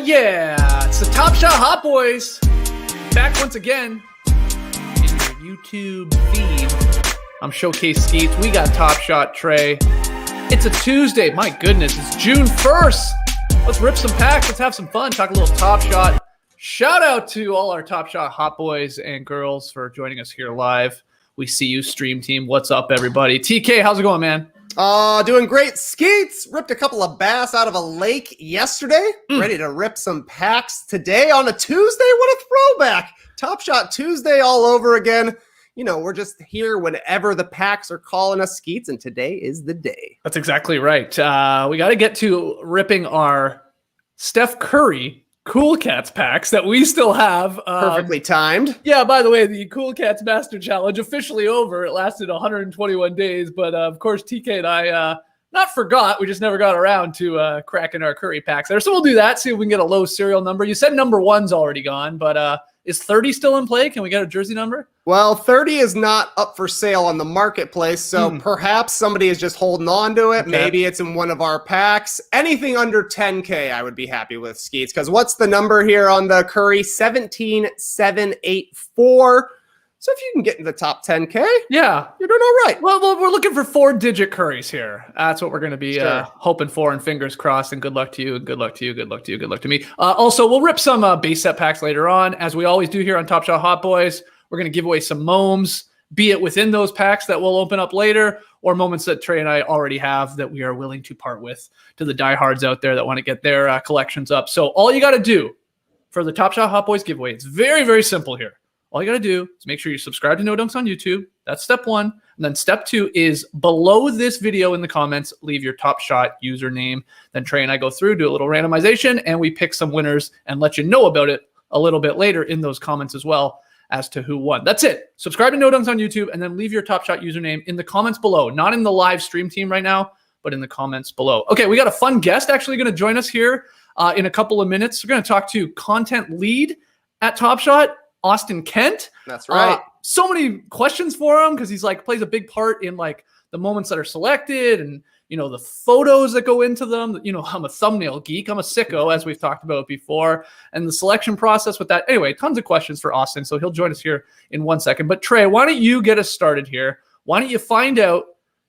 Yeah, it's the Top Shot Hot Boys. Back once again in your YouTube feed. I'm Showcase Skeets. We got Top Shot Trey. It's a Tuesday. My goodness, it's June 1st. Let's rip some packs. Let's have some fun. Talk a little Top Shot. Shout out to all our Top Shot Hot Boys and girls for joining us here live. We see you, stream team. What's up, everybody? TK, how's it going, man? Doing great. Skeets ripped a couple of bass out of a lake yesterday. Ready to rip some packs today on a Tuesday. What a throwback. Top Shot Tuesday all over again. You know, we're just here whenever the packs are calling us, Skeets, and today is the day. That's exactly right. We got to get to ripping our Steph Curry Cool Cats packs that we still have. Perfectly timed. Yeah, by the way, the Cool Cats Master Challenge officially over. It lasted 121 days, but of course, TK and I not forgot. We just never got around to cracking our Curry packs there. So we'll do that, see if we can get a low serial number. You said number 1's already gone, but is 30 still in play? Can we get a jersey number? Well, 30 is not up for sale on the marketplace, so perhaps somebody is just holding on to it. Okay. Maybe it's in one of our packs. Anything under 10K, I would be happy with, Skeets, because what's the number here on the Curry? 17,784. So if you can get into the top 10K, yeah, you're doing all right. Well, we're looking for 4-digit Currys here. That's what we're going to be hoping for, and fingers crossed, and good luck to you, and good luck to you, good luck to you, good luck to me. Also, we'll rip some base set packs later on, as we always do here on Top Shot Hot Boys. We're going to give away some moms, be it within those packs that we'll open up later, or moments that Trey and I already have that we are willing to part with to the diehards out there that want to get their collections up. So all you got to do for the Top Shot Hot Boys giveaway, it's very, very simple here. All you got to do is make sure you subscribe to No Dunks on YouTube. That's step 1. And then step 2 is below this video in the comments, leave your Top Shot username. Then Trey and I go through, do a little randomization, and we pick some winners and let you know about it a little bit later in those comments as well as to who won. That's it. Subscribe to No Dunks on YouTube and then leave your Top Shot username in the comments below. Not in the live stream team right now, but in the comments below. Okay, we got a fun guest actually going to join us here in a couple of minutes. We're going to talk to content lead at Top Shot, Austin Kent. That's right. So many questions for him because he's like plays a big part in like the moments that are selected and, you know, the photos that go into them. You know, I'm a thumbnail geek. I'm a sicko, as we've talked about before, and the selection process with that. Anyway, tons of questions for Austin. So he'll join us here in 1 second. But Trey, why don't you get us started here? Why don't you find out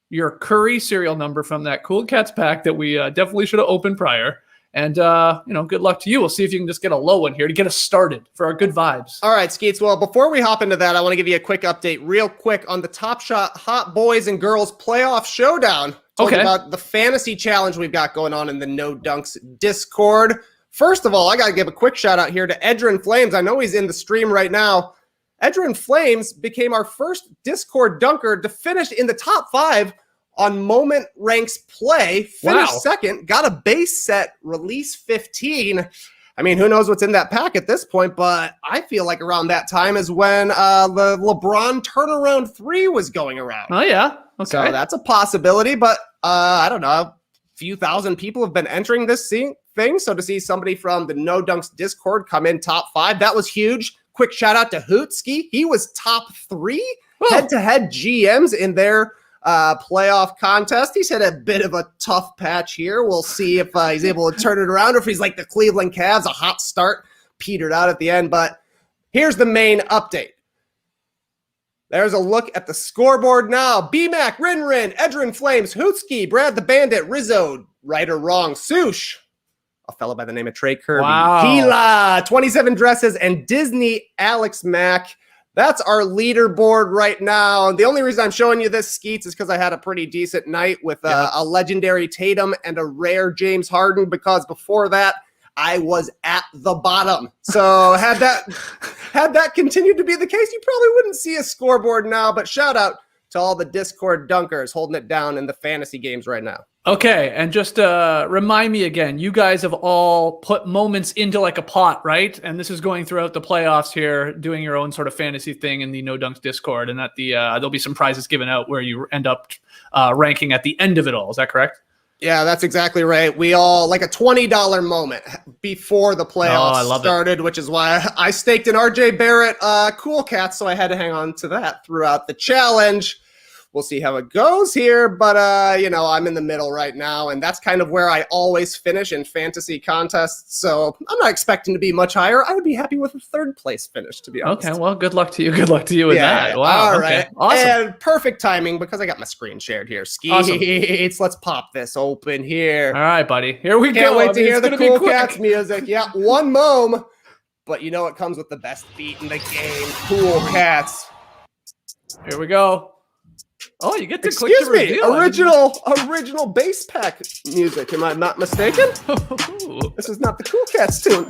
your Curry serial number from that Cool Cats pack that we definitely should have opened prior? And, you know, good luck to you. We'll see if you can just get a low one here to get us started for our good vibes. All right, Skeets. Well, before we hop into that, I want to give you a quick update real quick on the Top Shot Hot Boys and Girls Playoff Showdown. Talking about the fantasy challenge we've got going on in the No Dunks Discord. First of all, I got to give a quick shout out here to Edrin Flames. I know he's in the stream right now. Edrin Flames became our first Discord dunker to finish in the top 5 on Moment Ranks Play, finished second, got a base set, release 15. I mean, who knows what's in that pack at this point, but I feel like around that time is when the LeBron turnaround 3 was going around. Oh, yeah. Okay. So that's a possibility, but I don't know. A few thousand people have been entering this thing, so to see somebody from the No Dunks Discord come in top 5, that was huge. Quick shout out to Hootski. He was top 3 head-to-head GMs in their playoff contest. He's had a bit of a tough patch here. We'll see if he's able to turn it around or if he's like the Cleveland Cavs, a hot start, petered out at the end. But here's the main update. There's a look at the scoreboard now. BMAC, Rin, Edrin Flames, Hootski, Brad the Bandit, Rizzo, right or wrong, Sush, a fellow by the name of Trey Kirby, Hila, 27 dresses, and Disney Alex Mack. That's our leaderboard right now. The only reason I'm showing you this, Skeets, is because I had a pretty decent night with a legendary Tatum and a rare James Harden, because before that, I was at the bottom. So had that continued to be the case, you probably wouldn't see a scoreboard now, but shout out to all the Discord dunkers holding it down in the fantasy games right now. Okay, and just remind me again, you guys have all put moments into like a pot, right? And this is going throughout the playoffs here, doing your own sort of fantasy thing in the No Dunks Discord, and that there'll be some prizes given out where you end up ranking at the end of it all. Is that correct? Yeah, that's exactly right. We all, like a $20 moment before the playoffs started, which is why I staked an RJ Barrett Cool Cats, so I had to hang on to that throughout the challenge. We'll see how it goes here, but I'm in the middle right now, and that's kind of where I always finish in fantasy contests. So I'm not expecting to be much higher. I would be happy with a 3rd place finish, to be honest. Okay, well, good luck to you. Good luck to you with that. Wow. All right. Okay. Awesome. And perfect timing because I got my screen shared here. Skeets, awesome. Let's pop this open here. All right, buddy. Here we go. Can't wait to hear the Cool Cats music. Yeah, one mom, but you know it comes with the best beat in the game. Cool Cats. Here we go. Oh, you get to click Excuse to me, reveal. original bass pack music. Am I not mistaken? This is not the Cool Cats tune.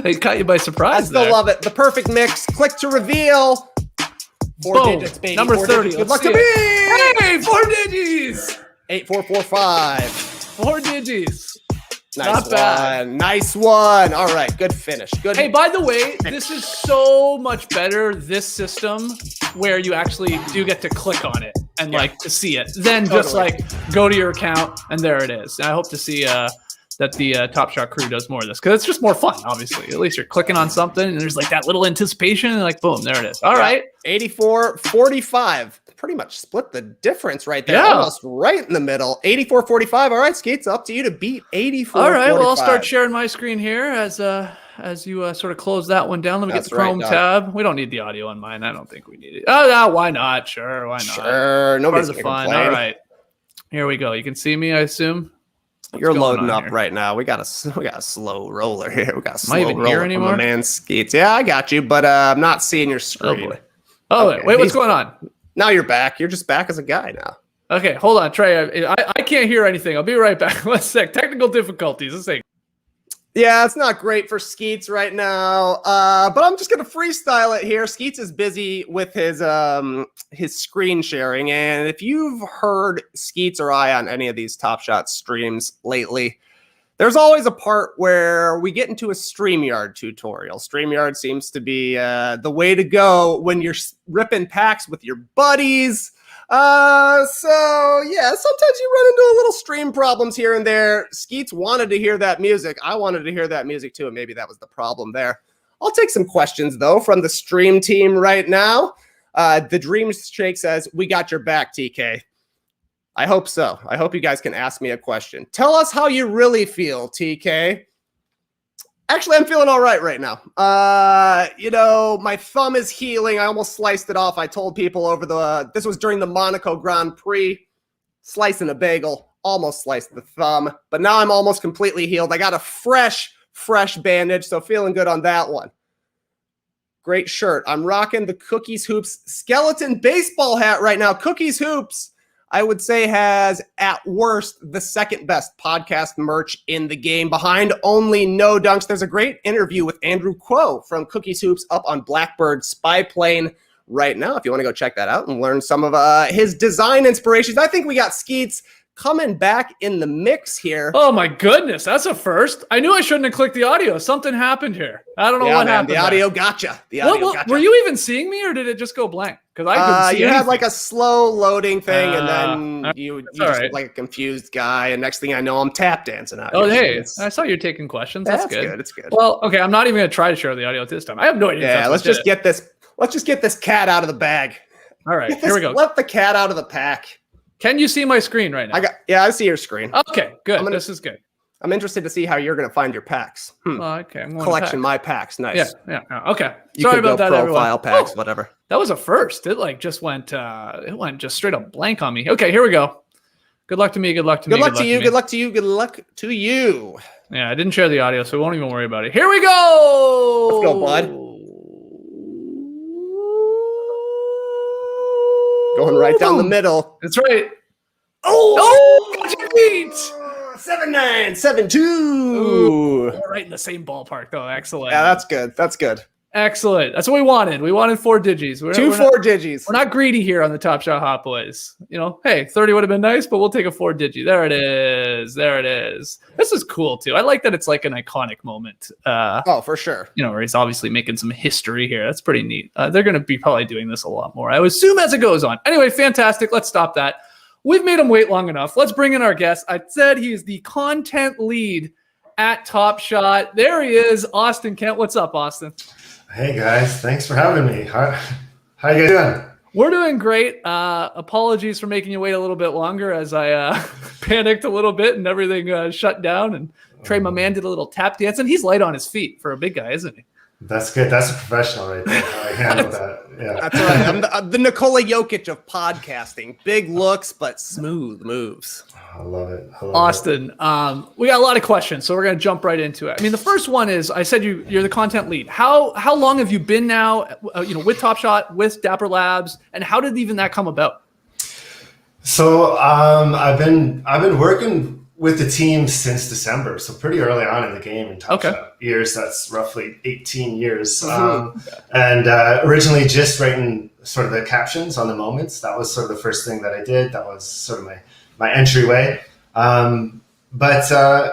They caught you by surprise. I still love it. The perfect mix. Click to reveal. 4 Boom. digits, baby. Number 4 30. Digits. Good luck to me. Hey, 4 digits. 8445. 4 digits. Nice Not bad. one. Nice one. All right. Good finish. Good. Hey, by the way, this is so much better, this system, where you actually do get to click on it and like to see it, then just like go to your account and there it is. And I hope to see that the Top Shot crew does more of this because it's just more fun, obviously. At least you're clicking on something and there's like that little anticipation and like, boom, there it is. All right. 84-45. Pretty much split the difference right there. Yeah. Almost right in the middle. 84-45. All right, Skeets, up to you to beat 84. All right. Well, I'll start sharing my screen here as you sort of close that one down. Let me get the Chrome tab. We don't need the audio on mine. I don't think we need it. Oh, no, why not? Sure, why not? Sure, nobody's part of the fun. All right, here we go. You can see me, I assume. You're loading up right now. We got a slow roller here. We got a slow roller from my man Skeets. Yeah, I got you, but I'm not seeing your screen. Oh boy. Oh okay. Wait, what's going on? Now you're back. You're just back as a guy now. Okay, hold on, Trey. I can't hear anything. I'll be right back. One sec. Technical difficulties. Let's see. Yeah, it's not great for Skeets right now, but I'm just gonna freestyle it here. Skeets is busy with his screen sharing, and if you've heard Skeets or I on any of these Top Shot streams lately, there's always a part where we get into a StreamYard tutorial. StreamYard seems to be the way to go when you're ripping packs with your buddies. So yeah, sometimes you run into a little stream problems here and there. Skeets wanted to hear that music. I wanted to hear that music too, and maybe that was the problem there. I'll take some questions though from the stream team right now. The Dream Shake says, "We got your back, TK." I hope so. I hope you guys can ask me a question. Tell us how you really feel, TK. Actually, I'm feeling all right now. My thumb is healing. I almost sliced it off. I told people this was during the Monaco Grand Prix, slicing a bagel, almost sliced the thumb, but now I'm almost completely healed. I got a fresh bandage, so feeling good on that one. Great shirt. I'm rocking the Cookies Hoops skeleton baseball hat right now. Cookies Hoops, I would say, has at worst the second best podcast merch in the game, behind only No Dunks. There's a great interview with Andrew Quo from Cookies Hoops up on Blackbird Spy Plane right now. If you want to go check that out and learn some of his design inspirations. I think we got Skeets coming back in the mix here. Oh my goodness, that's a first. I knew I shouldn't have clicked the audio. Something happened here. I don't know what happened. The audio gotcha. Gotcha. Were you even seeing me, or did it just go blank? Because I couldn't see you anything. had like a slow loading thing, and then you just right. look like a confused guy. And next thing I know, I'm tap dancing out. Oh, here. hey, I saw you're taking questions. That's good. It's good. Well, okay, I'm not even gonna try to share the audio this time. I have no idea. Yeah, let's just get this cat out of the bag. All right, here we go. Let the cat out of the pack. Can you see my screen right now? I see your screen. Okay, good. This is good. I'm interested to see how you're going to find your packs. Okay, I'm collection my packs. Nice. Yeah. Okay. Sorry about that, profile packs, whatever. That was a first. It just went just straight up blank on me. Okay, here we go. Good luck to me. Good luck to me. Good luck to you. Good luck to you. Good luck to you. Yeah, I didn't share the audio, so we won't even worry about it. Here we go. Let's go, bud. Going right down the middle. That's right. Oh, got your feet. 7972. We're right in the same ballpark, though. Excellent. Yeah, that's good. Excellent. That's what we wanted. We wanted 4 digits. Four digits. We're not greedy here on the Top Shot Hot Boys. Hey, 30 would have been nice, but we'll take a 4 digit. There it is. This is cool, too. I like that it's like an iconic moment. For sure. Where he's obviously making some history here. That's pretty neat. They're going to be probably doing this a lot more, I would assume, as it goes on. Anyway, fantastic. Let's stop that. We've made him wait long enough. Let's bring in our guest. I said he is the content lead at Top Shot. There he is, Austin Kent. What's up, Austin? Hey guys, thanks for having me. How you guys doing? We're doing great. Apologies for making you wait a little bit longer as I panicked a little bit and everything shut down. And Trey, my man, did a little tap dance, and he's light on his feet for a big guy, isn't he? That's good. That's a professional right there. I handle that. Yeah. That's right. I'm the Nikola Jokic of podcasting. Big looks, but smooth moves. I love it. Austin, we got a lot of questions, so we're going to jump right into it. I mean, the first one is, I said you're the content lead. How long have you been now, with Top Shot, with Dapper Labs, and how did even that come about? So I've been working with the team since December, so pretty early on in the game in Top Shot years. That's roughly 18 years. And originally just writing sort of the captions on the moments. That was sort of the first thing that I did. That was sort of my entryway. But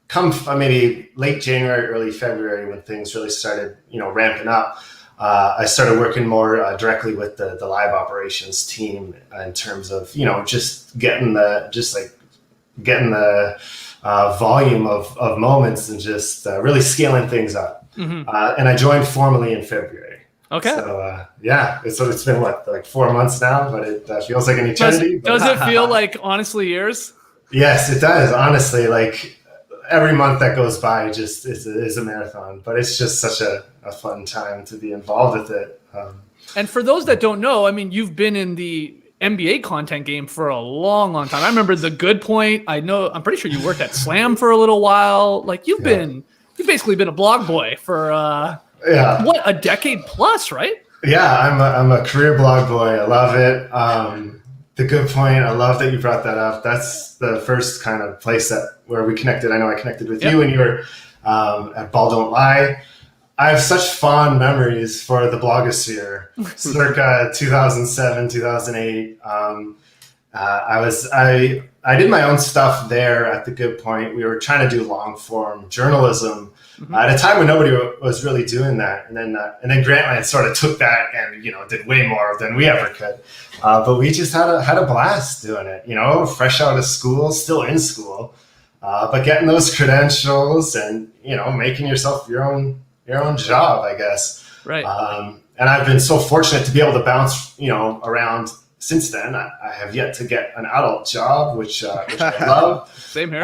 come maybe late January, early February, when things really started, ramping up, I started working more directly with the live operations team in terms of, just getting the volume of moments and just really scaling things up. And I joined formally in February. Okay. So it's been like 4 months now, but it feels like an eternity. Does it feel like honestly years? Yes, it does. Honestly, like every month that goes by just is a marathon, but it's just such a fun time to be involved with it. And for those that don't know, I mean, you've been in the NBA content game for a long, long time. I remember The Good Point. I'm pretty sure you worked at Slam for a little while. Like you've basically been a blog boy for what, a decade plus, right? Yeah, I'm a career blog boy. I love it. The Good Point. I love that you brought that up. That's the first kind of place where we connected. I know I connected with you when you were at Ball Don't Lie. I have such fond memories for the blogosphere, circa 2007, 2008. I did my own stuff there at The Good Point. We were trying to do long form journalism at a time when nobody was really doing that. And then Grantland sort of took that and did way more than we ever could. But we just had a blast doing it. Fresh out of school, still in school, but getting those credentials and making yourself your own job, I guess. Right. And I've been so fortunate to be able to bounce, around since then. I have yet to get an adult job, which I love. Same here.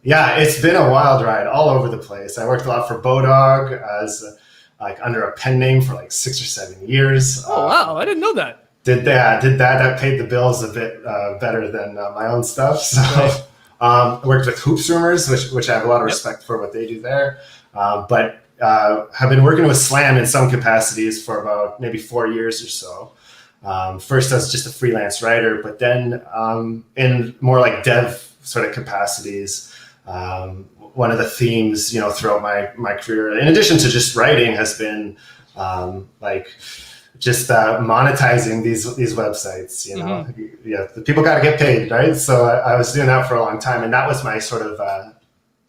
It's been a wild ride all over the place. I worked a lot for Bodog as under a pen name for 6 or 7 years. Oh, wow. I didn't know that. Did that. That paid the bills a bit better than my own stuff. So I worked with Hoops Rumors, which I have a lot of respect for what they do there. But have been working with Slam in some capacities for about maybe 4 years or so. First as just a freelance writer, but then in more like dev sort of capacities. One of the themes, throughout my career, in addition to just writing, has been monetizing these websites. The people got to get paid, right? So I was doing that for a long time, and that was my sort of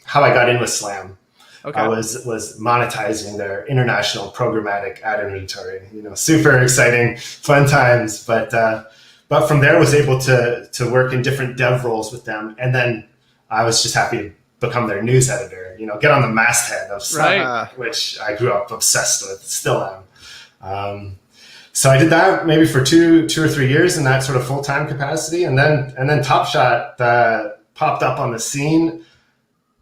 how I got in with Slam. Okay. I was monetizing their international programmatic ad inventory. Super exciting, fun times. But from there, was able to work in different dev roles with them, and then I was just happy to become their news editor. Get on the masthead of Slam, which I grew up obsessed with, still am. So I did that maybe for two or 3 years in that sort of full-time capacity, and then Top Shot popped up on the scene.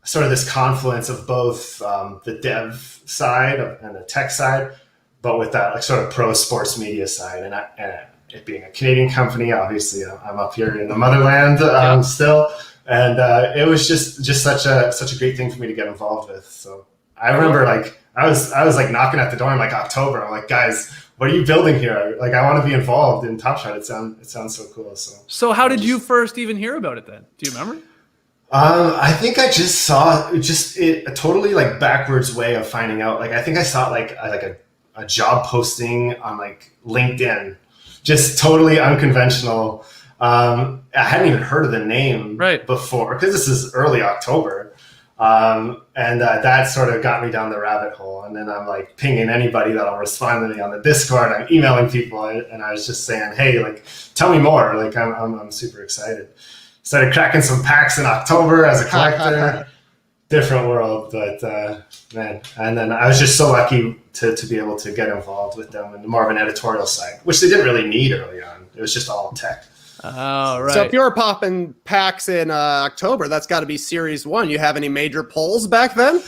Sort of this confluence of both the dev side and the tech side, but with that sort of pro sports media side, and it being a Canadian company, obviously I'm up here in the motherland still, and it was just such a great thing for me to get involved with. So I remember I was knocking at the door in October. I'm like, guys, what are you building here? I want to be involved in Top Shot. It sounds so cool. So how did you first even hear about it then? Do you remember? I think I just saw a totally backwards way of finding out. I think I saw a job posting on LinkedIn, just totally unconventional. I hadn't even heard of the name before, because this is early October. And that sort of got me down the rabbit hole. And then I'm pinging anybody that'll respond to me on the Discord. I'm emailing people, and I was just saying, hey, tell me more. I'm super excited. Started cracking some packs in October as a collector. different world, but man, and then I was just so lucky to be able to get involved with them in more of an editorial side, which they didn't really need early on. It was just all tech. Oh, right. So if you're popping packs in October, that's got to be Series 1. You have any major polls back then?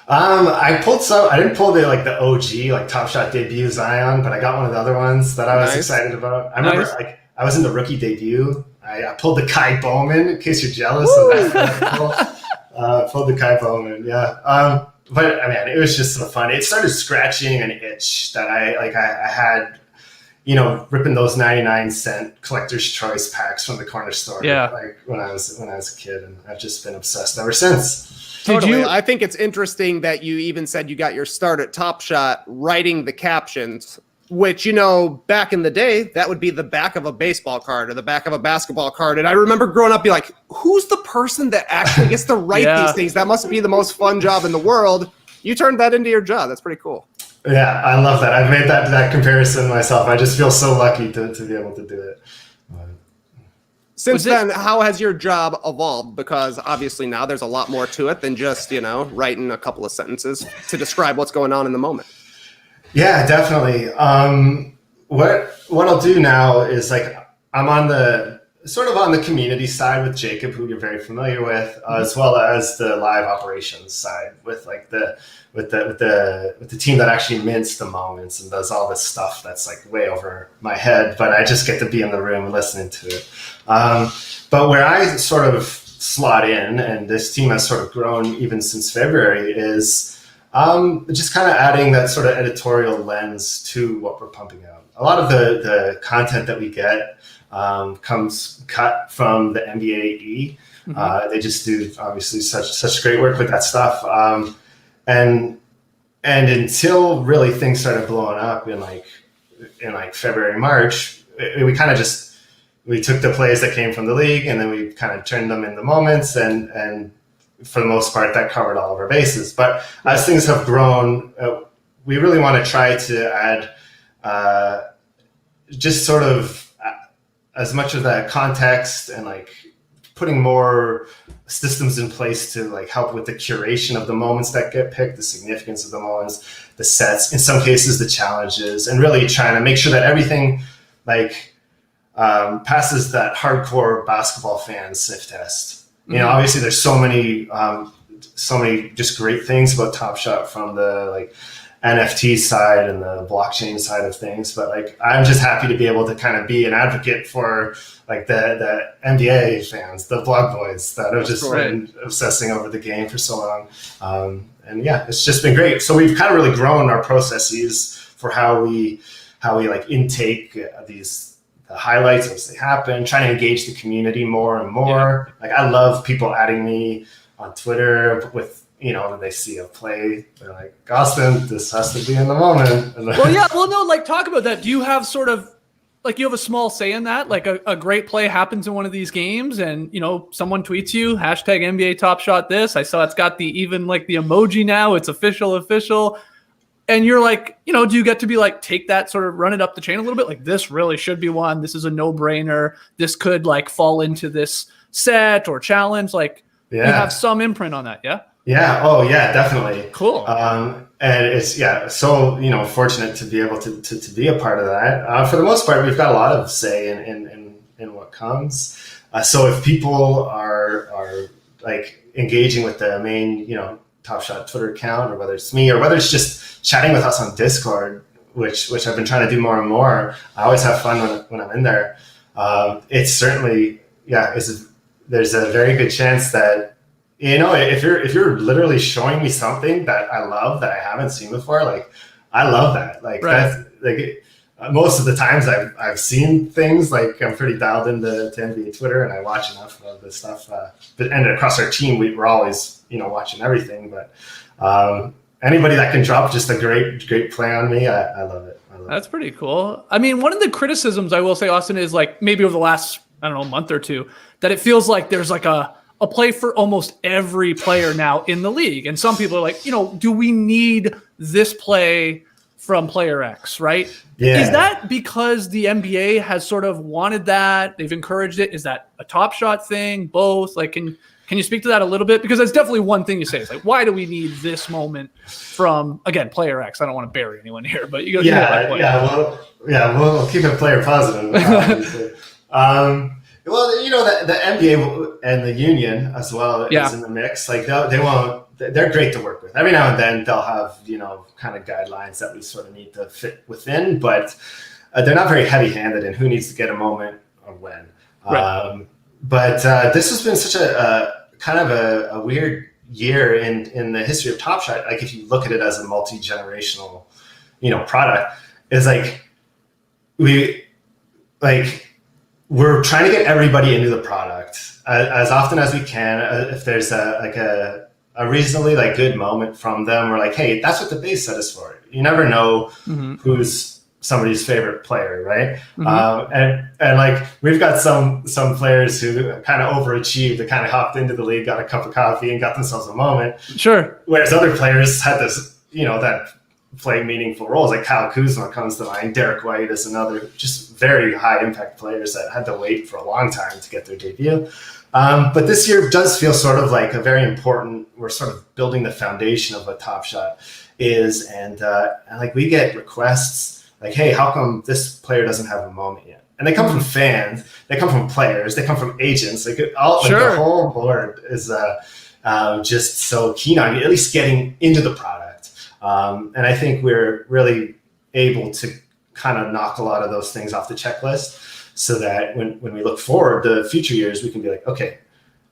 I pulled some. I didn't pull the OG like Top Shot debut Zion, but I got one of the other ones that I was excited about. I remember I was in the rookie debut. I pulled the Kai Bowman, in case you're jealous of that. Pulled the Kai Bowman, yeah. But I mean, it was just so fun. It started scratching an itch that I had, ripping those 99-cent collector's choice packs from the corner store. Yeah. Like when I was a kid, and I've just been obsessed ever since. Totally. I think it's interesting that you even said you got your start at Top Shot writing the captions, which, back in the day, that would be the back of a baseball card or the back of a basketball card. And I remember growing up, be like, who's the person that actually gets to write these things? That must be the most fun job in the world. You turned that into your job. That's pretty cool. Yeah, I love that. I've made that comparison myself. I just feel so lucky to be able to do it. Since then, how has your job evolved? Because obviously now there's a lot more to it than just, writing a couple of sentences to describe what's going on in the moment. Yeah, definitely. What I'll do now is I'm on the community side with Jacob, who you're very familiar with, as well as the live operations side with the team that actually mints the moments and does all this stuff that's way over my head, but I just get to be in the room listening to it. But where I sort of slot in, and this team has sort of grown even since February, is just kind of adding that sort of editorial lens to what we're pumping out. A lot of the content that we get comes cut from the NBA. They just do obviously such great work with that stuff. And until really things started blowing up in February, March, we took the plays that came from the league and then we kind of turned them into moments, and for the most part that covered all of our bases. But as things have grown, we really want to try to add just sort of as much of that context and putting more systems in place to help with the curation of the moments that get picked, the significance of the moments, the sets, in some cases the challenges, and really trying to make sure that everything passes that hardcore basketball fan sniff test. Obviously there's so many just great things about Top Shot from the NFT side and the blockchain side of things, but I'm just happy to be able to kind of be an advocate for the NBA fans, the blog boys that have just been obsessing over the game for so long. And yeah, it's just been great. So we've kind of really grown our processes for how we intake the highlights as they happen, trying to engage the community more and more. I love people adding me on Twitter with, they see a play, they're like, Austin, this has to be in the moment. Talk about that. Do you have sort of you have a small say in that? A great play happens in one of these games and, someone tweets you, hashtag NBA Top Shot this. I saw it's got the emoji now, it's official. And you're do you get to be take that, sort of run it up the chain a little bit? This really should be one. This is a no-brainer. This could fall into this set or challenge. You have some imprint on that, yeah? Yeah. Oh, yeah, definitely. Cool. And it's, so, fortunate to be able to be a part of that. For the most part, we've got a lot of say in what comes. So if people are engaging with the main, Top Shot Twitter account, or whether it's me, or whether it's just chatting with us on Discord, which I've been trying to do more and more, I always have fun when I'm in there. It's certainly, there's a very good chance that, if you're literally showing me something that I love that I haven't seen before, I love that. That's most of the times I've seen things, I'm pretty dialed into NBA Twitter and I watch enough of this stuff. And across our team, we're always, watching everything. But anybody that can drop just a great play on me, I love it. That's pretty cool. I mean, one of the criticisms I will say, Austin, is maybe over the last, month or two, that it feels like there's a play for almost every player now in the league. And some people are do we need this play from player X, right? Yeah. Is that because the NBA has sort of wanted that? They've encouraged it? Is that a Top Shot thing? Both? Like, can you speak to that a little bit? Because that's definitely one thing you say. It's like, why do we need this moment from, again, player X? I don't want to bury anyone here, but you go. We'll keep it player positive. Well, you know, the NBA and the union as well is in the mix. Like they're great to work with. Every now and then they'll have, you know, kind of guidelines that we sort of need to fit within, but they're not very heavy-handed in who needs to get a moment or when. Right. But this has been such a kind of a weird year in the history of Top Shot. Like if you look at it as a multi-generational, you know, product, is like we're trying to get everybody into the product as often as we can. If there's a reasonably like good moment from them, we're like, hey, that's what the base set is for. You never know who's somebody's favorite player, right? And like we've got some players who kind of overachieved, that kind of hopped into the league, got a cup of coffee, and got themselves a moment. Sure. Whereas other players had this, you know, that play meaningful roles. Like Kyle Kuzma comes to mind. Derek White is another, just very high impact players that had to wait for a long time to get their debut. But this year does feel sort of like a very important. We're sort of building the foundation of what Top Shot is, and like we get requests. Like, hey, how come this player doesn't have a moment yet? And they come from fans, they come from players, they come from agents. Like, the whole board is just so keen on at least getting into the product. And I think we're really able to kind of knock a lot of those things off the checklist, so that when we look forward to future years, we can be like, okay,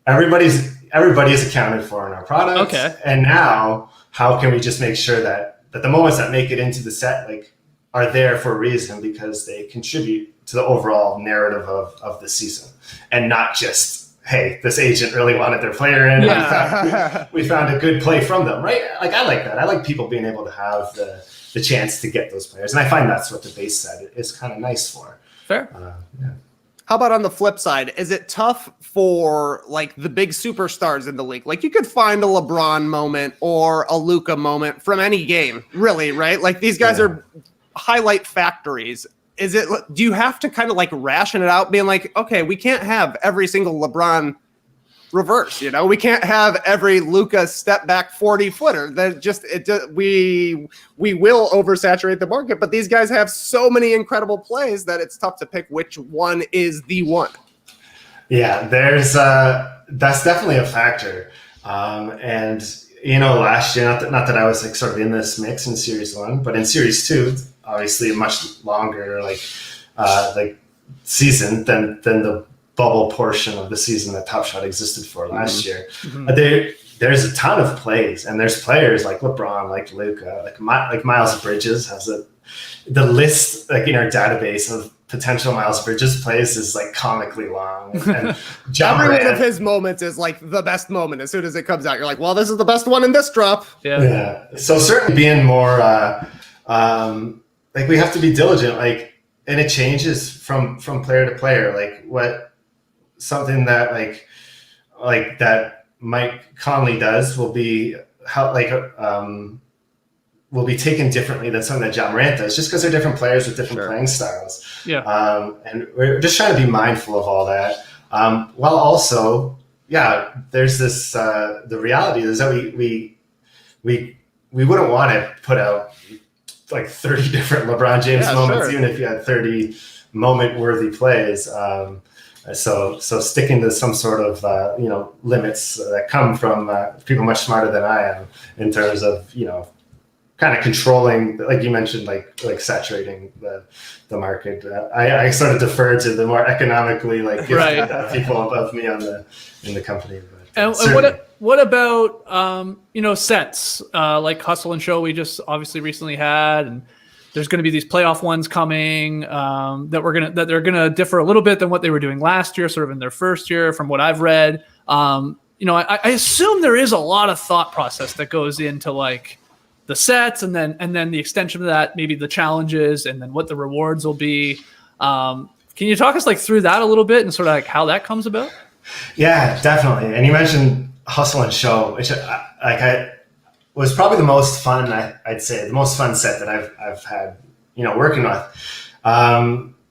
everybody is accounted for in our product. Okay. And now how can we just make sure that the moments that make it into the set, like, are there for a reason, because they contribute to the overall narrative of the season, and not just, hey, this agent really wanted their player in. Yeah. We found a good play from them, right? Like, I like that. I like people being able to have the chance to get those players. And I find that's what the base set is kind of nice for. Fair. How about on the flip side? Is it tough for like the big superstars in the league? Like you could find a LeBron moment or a Luka moment from any game, really, right? Like these guys are highlight factories. Do you have to kind of like ration it out, being like, okay, we can't have every single LeBron reverse, you know, we can't have every Luka step back 40-footer. We will oversaturate the market, but these guys have so many incredible plays that it's tough to pick which one is the one. Yeah, that's definitely a factor. And you know, last year, not that I was like sort of in this mix in Series 1, but in Series 2, obviously a much longer like season than the bubble portion of the season that Top Shot existed for last year. There's a ton of plays, and there's players like LeBron, like Luka, like Miles Bridges has the list like in our database of potential Miles Bridges plays is like comically long. And every one of his moments is like the best moment. As soon as it comes out, you're like, well, this is the best one in this drop. Yeah. So certainly being more like we have to be diligent, like, and it changes from player to player. Like something that like that Mike Conley does will be will be taken differently than something that John Morant does, just because they're different players with different playing styles. Yeah. And we're just trying to be mindful of all that. While also, there's this, the reality is that we wouldn't want to put out like 30 different LeBron James moments, even if you had 30 moment worthy plays. So sticking to some sort of, limits that come from people much smarter than I am in terms of, kind of controlling, like you mentioned, like saturating the market. I sort of defer to the more economically people above me in the company. But, and what about sets like Hustle and Show we just obviously recently had, and there's going to be these playoff ones coming that they're gonna differ a little bit than what they were doing last year, sort of in their first year, from what I've read. I assume there is a lot of thought process that goes into like the sets, and then the extension of that, maybe the challenges, and then what the rewards will be. Can you talk us like through that a little bit and sort of like how that comes about? Yeah, definitely. And you mentioned Hustle and Show, which was probably the most fun, I'd say, the most fun set that I've had, working with.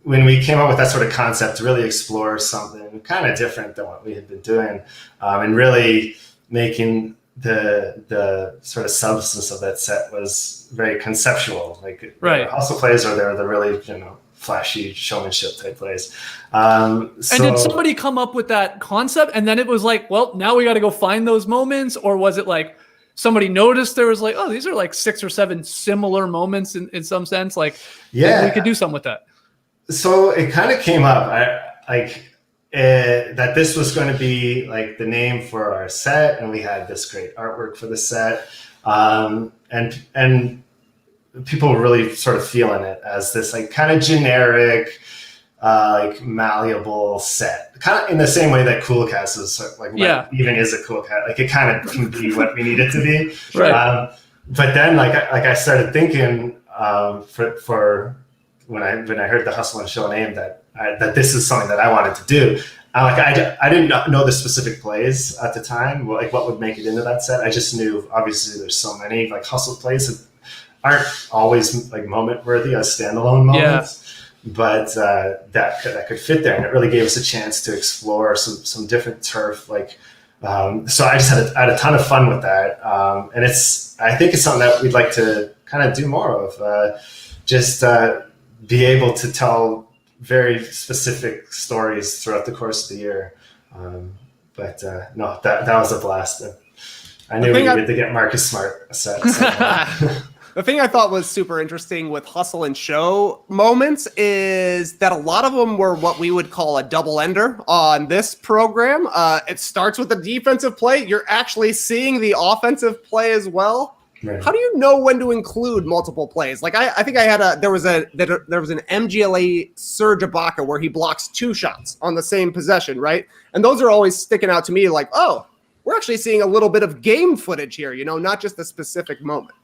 When we came up with that sort of concept to really explore something kind of different than what we had been doing, and really making the sort of substance of that set was very conceptual. Like right. hustle plays, or they're the really, flashy showmanship type plays. And did somebody come up with that concept and then it was like, well, now we got to go find those moments? Or was it like somebody noticed there was like, oh, these are like 6 or 7 similar moments in some sense? Like, we could do something with that. So it kind of came up that this was going to be like the name for our set. And we had this great artwork for the set. And people were really sort of feeling it as this like kind of generic, like malleable set, kind of in the same way that Cool Cats is like, even is a Cool Cat. Like it kind of can be what we need it to be. Right. But then like I started thinking for when I heard the Hustle and Show name that this is something that I wanted to do. I didn't know the specific plays at the time, like what would make it into that set. I just knew obviously there's so many like hustle plays that aren't always like moment worthy as standalone moments, but that could fit there, and it really gave us a chance to explore some different turf. Like, so I just had a ton of fun with that, and I think it's something that we'd like to kind of do more of, just be able to tell very specific stories throughout the course of the year. But no, that was a blast. I knew we needed to get Marcus Smart a set. So. The thing I thought was super interesting with Hustle and Show moments is that a lot of them were what we would call a double ender on this program. It starts with the defensive play. You're actually seeing the offensive play as well. Right. How do you know when to include multiple plays? Like I think there was an MGLA Serge Ibaka where he blocks 2 shots on the same possession, right? And those are always sticking out to me like, oh, we're actually seeing a little bit of game footage here, not just a specific moment.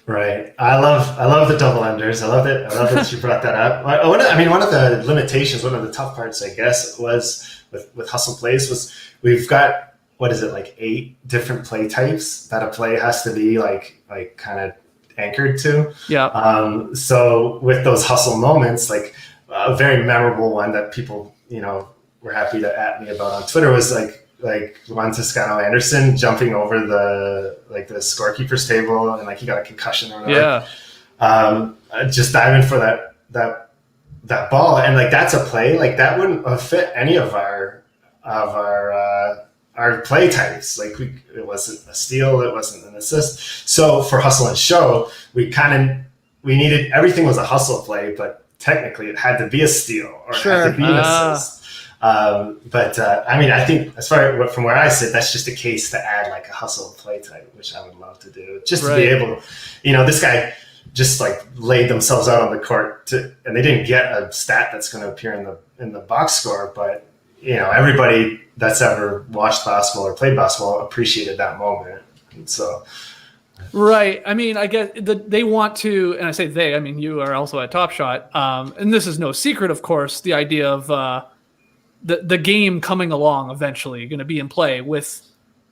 Right. I love the double enders. I love that you brought that up. One of the limitations, one of the tough parts, I guess, was with hustle plays was we've got, like 8 different play types that a play has to be like kind of anchored to. Yeah. So with those hustle moments, like a very memorable one that people, were happy to at me about on Twitter was like Juan Toscano Anderson jumping over the scorekeeper's table and like he got a concussion or whatever. Yeah. Just diving for that ball, and like that's a play like that wouldn't have fit any of our play types. Like it wasn't a steal, it wasn't an assist. So for Hustle and Show, we needed everything was a hustle play, but technically it had to be a steal or it had to be an assist. I think as far from where I sit, that's just a case to add like a hustle play type, which I would love to do. Just to be able, this guy just like laid themselves out on the court and they didn't get a stat that's going to appear in the box score, but everybody that's ever watched basketball or played basketball appreciated that moment. And so. Right. I mean, I guess they want to, and I say they, I mean, you are also at Top Shot. And this is no secret, of course, the idea of, the game coming along eventually going to be in play with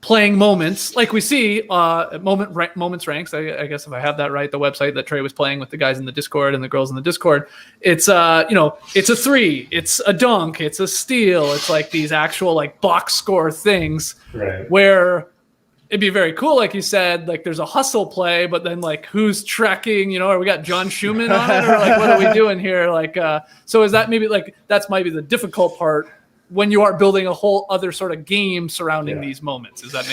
playing moments like we see moments ranks. I guess if I have that right, the website that Trey was playing with the guys in the Discord and the girls in the Discord, it's it's a 3, it's a dunk, it's a steal. It's like these actual like box score things where it'd be very cool. Like you said, like there's a hustle play, but then like who's tracking, or we got John Schumann on it or like, what are we doing here? Like, so is that maybe like, that's might be the difficult part when you are building a whole other sort of game surrounding these moments. Is that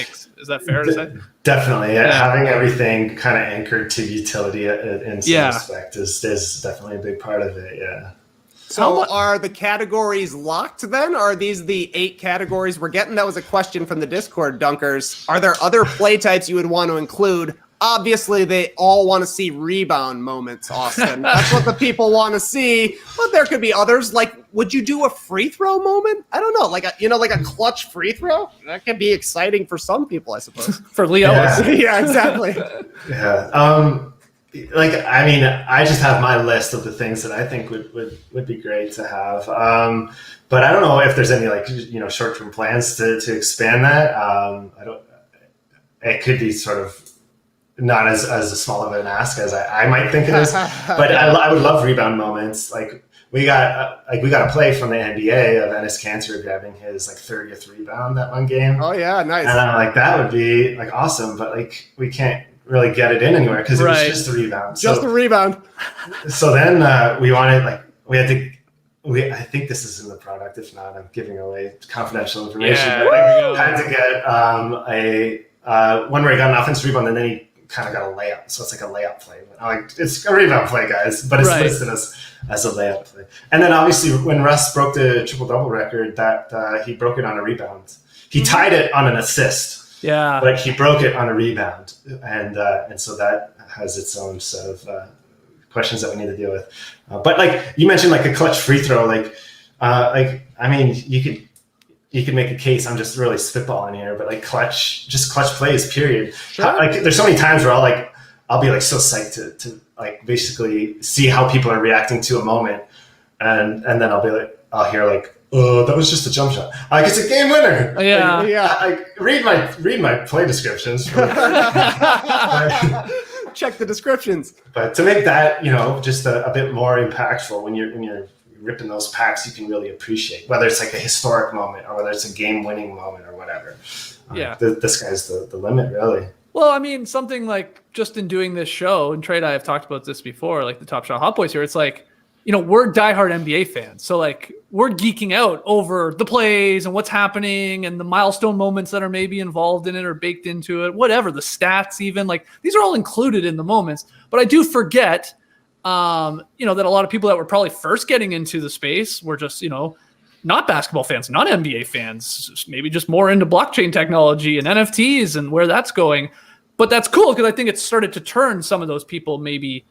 fair to say? Definitely. Yeah. Having everything kind of anchored to utility in some respect is definitely a big part of it. Yeah. So are the categories locked then? Are these the 8 categories we're getting? That was a question from the Discord dunkers. Are there other play types you would want to include? Obviously, they all want to see rebound moments, Austin. That's what the people want to see. But there could be others. Like, would you do a free throw moment? I don't know. Like a clutch free throw? That could be exciting for some people, I suppose. For Leo. Yeah, exactly. Yeah. I just have my list of the things that I think would be great to have. But I don't know if there's any short-term plans to expand that. It could be sort of not as small of an ask as I might think it is, but I would love rebound moments. Like we got a play from the NBA of Enes Kanter grabbing his like 30th rebound that one game. Oh yeah, nice. And I'm like, that would be like awesome, but like we can't really get it in anywhere because it was just a rebound. Just a rebound. So then I think this is in the product. If not, I'm giving away confidential information. Yeah, but I had to get one where he got an offensive rebound and then he kind of got a layup. So it's like a layup play. But I'm like, it's a rebound play, guys, but it's listed as a layup play. And then obviously when Russ broke the triple-double record, that he broke it on a rebound. He tied it on an assist. Yeah. But he broke it on a rebound. And so that has its own set of questions that we need to deal with. But like you mentioned, like a clutch free throw, I mean, you could make a case. I'm just really spitballing here, but like clutch plays, period. Sure. Like there's so many times where I'll be like so psyched to like basically see how people are reacting to a moment, and then I'll hear like, oh, that was just a jump shot. Like it's a game winner. Yeah. Like read my play descriptions. Check the descriptions. But to make that, just a bit more impactful when you're ripping those packs, you can really appreciate whether it's like a historic moment or whether it's a game-winning moment or whatever. Yeah, the sky's the limit, really. Well, I mean, something like just in doing this show, and Trey and I have talked about this before, like the Top Shot Hot Boys here. It's like, we're diehard NBA fans, so like we're geeking out over the plays and what's happening and the milestone moments that are maybe involved in it or baked into it, whatever, the stats even, like these are all included in the moments. But I do forget, that a lot of people that were probably first getting into the space were just, not basketball fans, not NBA fans, maybe just more into blockchain technology and NFTs and where that's going. But that's cool because I think it's started to turn some of those people maybe,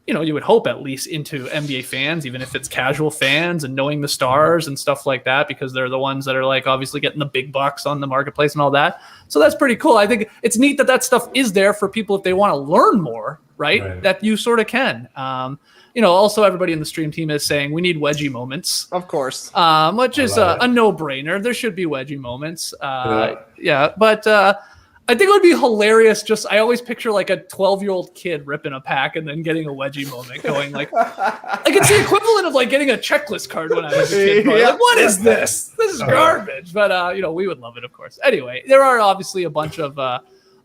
you would hope at least into NBA fans, even if it's casual fans and knowing the stars and stuff like that, because they're the ones that are like obviously getting the big bucks on the marketplace and all that. So that's pretty cool. I think it's neat that stuff is there for people if they want to learn more, right? That you sort of can. Also everybody in the stream team is saying we need wedgie moments. Of course. Which is a no-brainer. There should be wedgie moments. But I think it would be hilarious. I always picture like a 12-year-old kid ripping a pack and then getting a wedgie moment going like it's the equivalent of like getting a checklist card when I was a kid. Like, what is this? This is garbage. But, we would love it, of course. Anyway, there are obviously a bunch of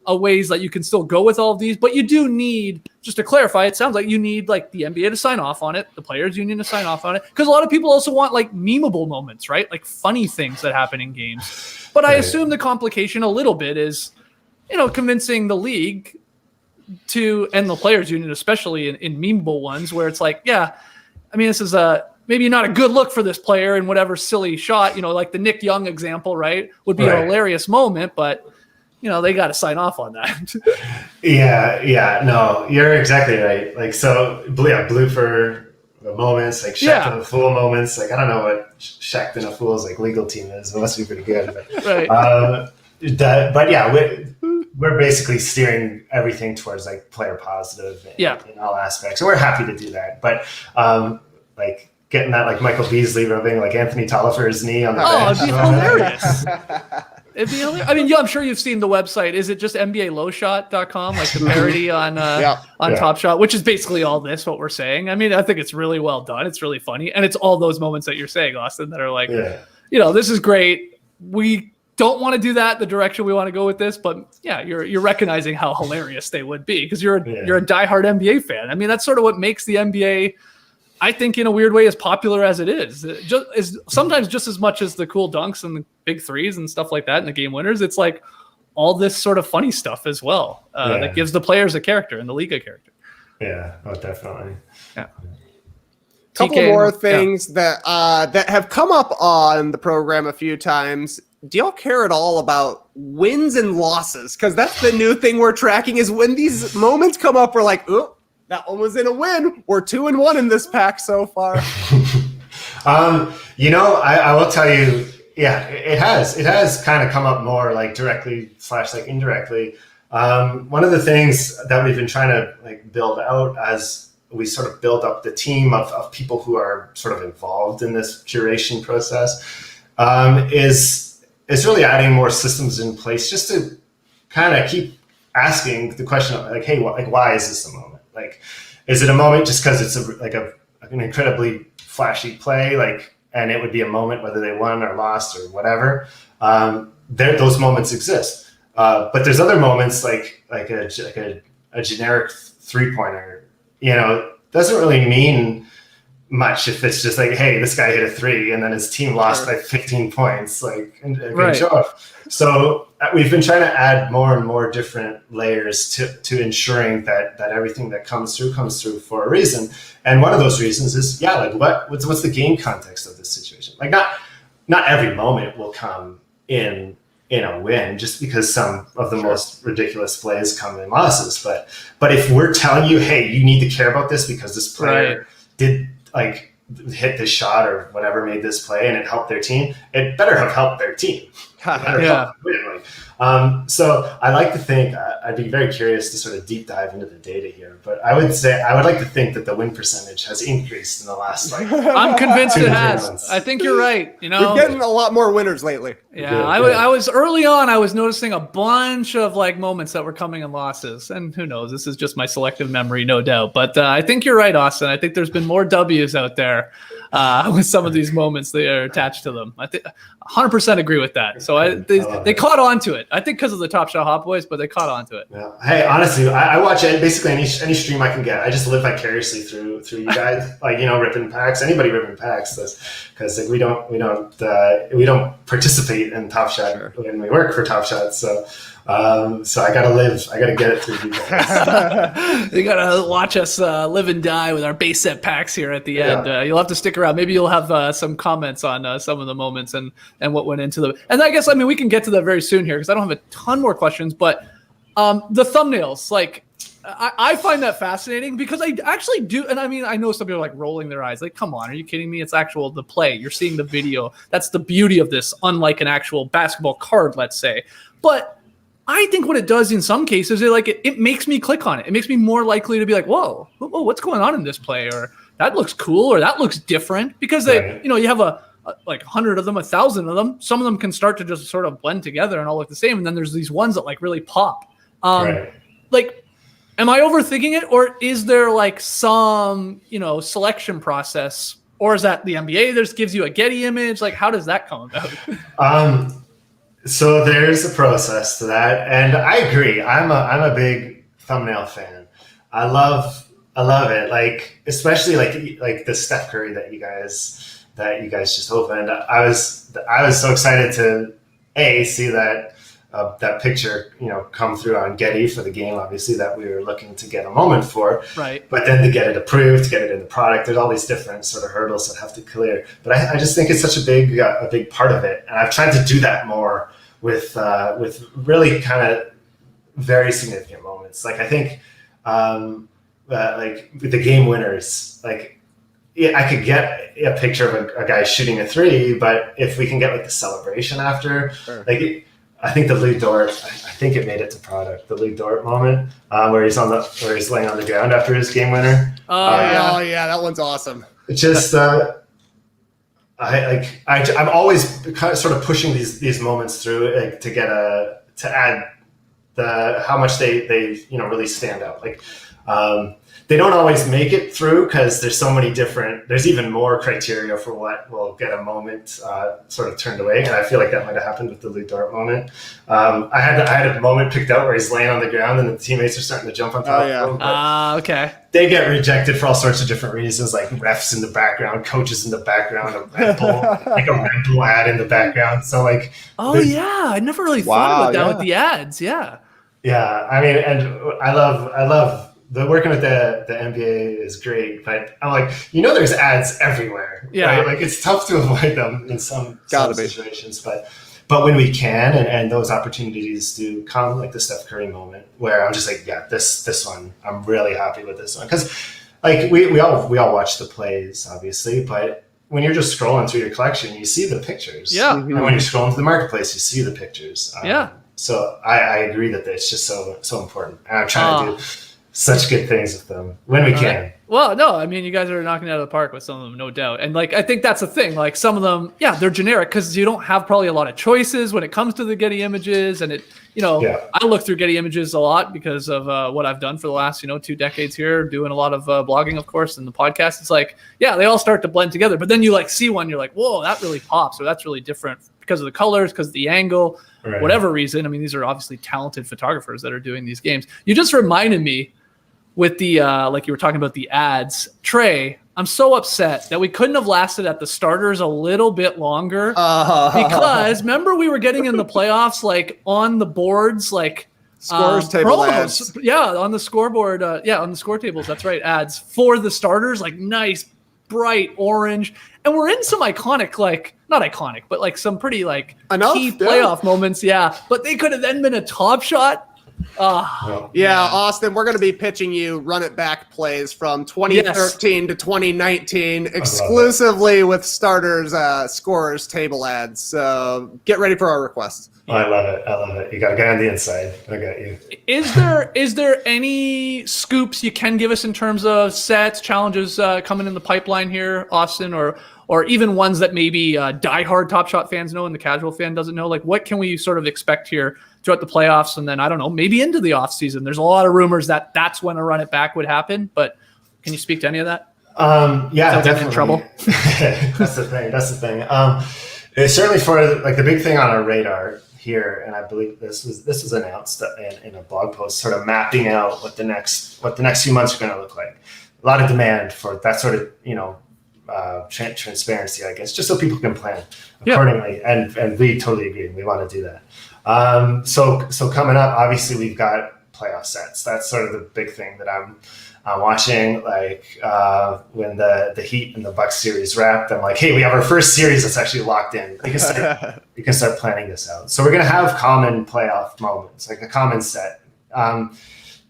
ways that you can still go with all of these, but you do need, just to clarify, it sounds like you need like the NBA to sign off on it, the players union to sign off on it, because a lot of people also want like memeable moments, right? Like funny things that happen in games. But I assume the complication a little bit is, convincing the league to, and the players union, especially in memeable ones where it's like, this is maybe not a good look for this player in whatever silly shot, like the Nick Young example, right? Would be a hilarious moment, but they got to sign off on that. No, you're exactly right. Like, so blue for the moments, like Shaq in a Fool moments. Like, I don't know what Shaq in a Fool's like legal team is. It must be pretty good. But, right. We're basically steering everything towards like player positive in all aspects. And we're happy to do that. But like getting that like Michael Beasley rubbing like Anthony Tolliver's knee on the bench. It'd be hilarious. It'd be hilarious. I mean, I'm sure you've seen the website. Is it just NBALowshot.com, like the parody on Top Shot, which is basically all this, what we're saying. I mean, I think it's really well done. It's really funny. And it's all those moments that you're saying, Austin, that are like, this is great. We don't want to do that the direction we want to go with this, but you're recognizing how hilarious they would be because you're a diehard NBA fan. I mean, that's sort of what makes the NBA, I think, in a weird way, as popular as it is. Sometimes just as much as the cool dunks and the big threes and stuff like that and the game winners. It's like all this sort of funny stuff as well that gives the players a character and the league a character. Yeah, definitely. Yeah. Couple more things that have come up on the program a few times. Do y'all care at all about wins and losses? Because that's the new thing we're tracking is when these moments come up, we're like, oh, that one was in a win. We're 2-1 in this pack so far. I will tell you, it has kind of come up more like directly / like indirectly. One of the things that we've been trying to like build out as we sort of build up the team of people who are sort of involved in this curation process is really adding more systems in place just to kind of keep asking the question of like, hey, why is this a moment? Like, is it a moment just because it's an incredibly flashy play, like, and it would be a moment whether they won or lost or whatever. Those moments exist, but there's other moments like a generic 3-pointer. Doesn't really mean much if it's just like, hey, this guy hit a 3 and then his team lost by 15 points, like, great job. So we've been trying to add more and more different layers to ensuring that everything that comes through for a reason. And one of those reasons is, what's the game context of this situation? Like, not every moment will come in a win just because some of the most ridiculous plays come in losses. But if we're telling you, hey, you need to care about this because this player did like hit this shot or whatever, made this play, and it helped their team, it better have helped their team. So I like to think, I'd be very curious to sort of deep dive into the data here, but I would like to think that the win percentage has increased in the last I'm convinced it has. Months. I think you're right. We're getting a lot more winners lately. Yeah, good. I was early on. I was noticing a bunch of like moments that were coming in losses, and who knows? This is just my selective memory, no doubt. But I think you're right, Austin. I think there's been more W's out there with some of these moments that are attached to them. I think 100% agree with that. So they caught on to it. I think because of the Top Shot Hot Boys, but they caught on to it. Yeah. Hey, honestly, I watch basically any stream I can get. I just live vicariously through you guys, like, Rippin packs, anybody Rippin packs, because like, we don't participate in Top Shot when we work for Top Shot. So I gotta get it through you guys. You gotta watch us live and die with our base set packs here at the end. You'll have to stick around. Maybe you'll have some comments on some of the moments and what went into them. And I guess, we can get to that very soon here because I don't have a ton more questions, but the thumbnails, like, I find that fascinating because I actually do. And I know some people are like rolling their eyes, like, come on, are you kidding me? It's the play. You're seeing the video. That's the beauty of this, unlike an actual basketball card, let's say. But I think what it does in some cases is it makes me click on it. It makes me more likely to be like, whoa, what's going on in this play? Or that looks cool, or that looks different, because you have like 100 of them, 1,000 of them. Some of them can start to just sort of blend together and all look the same. And then there's these ones that like really pop. Like, am I overthinking it, or is there like some, selection process, or is that the NBA just gives you a Getty image? Like, how does that come about? So there's a process to that, and I agree. I'm a big thumbnail fan. I love it. Like, especially like the Steph Curry that you guys just opened. I was so excited to see that picture, come through on Getty for the game, obviously, that we were looking to get a moment for. Right. But then to get it approved, to get it in the product, there's all these different sort of hurdles that have to clear. But I just think it's such a big part of it, and I've tried to do that more with really kind of very significant moments. Like, I think like with the game winners, like, I could get a picture of a guy shooting a 3, but if we can get like the celebration after, like, I think the Lou Dort, I think it made it to product. The Lou Dort moment where he's laying on the ground after his game winner. Yeah, that one's awesome. It's just I'm always kind of sort of pushing these moments through, like, to add how much they really stand out. Like, they don't always make it through because there's even more criteria for what will get a moment sort of turned away. And I feel like that might have happened with the Lou Dort moment. I had a moment picked out where he's laying on the ground and the teammates are starting to jump on top of him. Okay. They get rejected for all sorts of different reasons, like refs in the background, coaches in the background, a Red Bull, like a Red Bull ad in the background. So like, I never really thought about that with the ads. Yeah. Yeah. And I love working with the NBA is great, but I'm like, there's ads everywhere. Yeah. Right? Like, it's tough to avoid them in some situations, but when we can, and those opportunities do come, like the Steph Curry moment, where I'm just like, this one, I'm really happy with this one. Because like we all watch the plays, obviously, but when you're just scrolling through your collection, you see the pictures. Yeah. And when you're scrolling through the marketplace, you see the pictures. So I agree that it's just so important. And I'm trying to do such good things with them when we can. Well, no, I mean, you guys are knocking it out of the park with some of them, no doubt. And like, I think that's the thing. Like some of them, yeah, they're generic because you don't have probably a lot of choices when it comes to the Getty Images. And I look through Getty Images a lot because of what I've done for the last, 2 decades here, doing a lot of blogging, of course, and the podcast. It's like, yeah, they all start to blend together. But then you like see one, you're like, whoa, that really pops, or that's really different because of the colors, because of the angle, whatever reason. I mean, these are obviously talented photographers that are doing these games. You just reminded me with the like you were talking about the ads, Trey, I'm so upset that we couldn't have lasted at the starters a little bit longer because remember we were getting in the playoffs like on the boards, like scores table ads. Yeah, on the scoreboard. On the score tables. That's right, ads for the starters, like nice, bright orange, and we're in some iconic, like not iconic, but like some pretty like key playoff moments. Yeah, but they could have then been a Top Shot. Austin, we're going to be pitching you run it back plays from 2013 to 2019 exclusively with starters scorers table ads. So get ready for our requests. Oh, I love it. You got to get on the inside. I got you. Is there any scoops you can give us in terms of sets, challenges coming in the pipeline here, Austin, or even ones that maybe diehard Top Shot fans know and the casual fan doesn't know? Like, what can we sort of expect here throughout the playoffs, and then I don't know, maybe into the off season? There's a lot of rumors that that's when a run it back would happen, but can you speak to any of that? Yeah, definitely. In trouble. That's the thing. It's certainly for like the big thing on our radar here, and I believe this was announced in a blog post, sort of mapping out what the next few months are going to look like. A lot of demand for that sort of transparency, I guess, just so people can plan accordingly. And we totally agree. We want to do that. So coming up, obviously we've got playoff sets. That's sort of the big thing that I'm watching. Like when the Heat and the Bucks series wrapped, I'm like, hey, we have our first series that's actually locked in. We can start planning this out. So we're gonna have common playoff moments, like a common set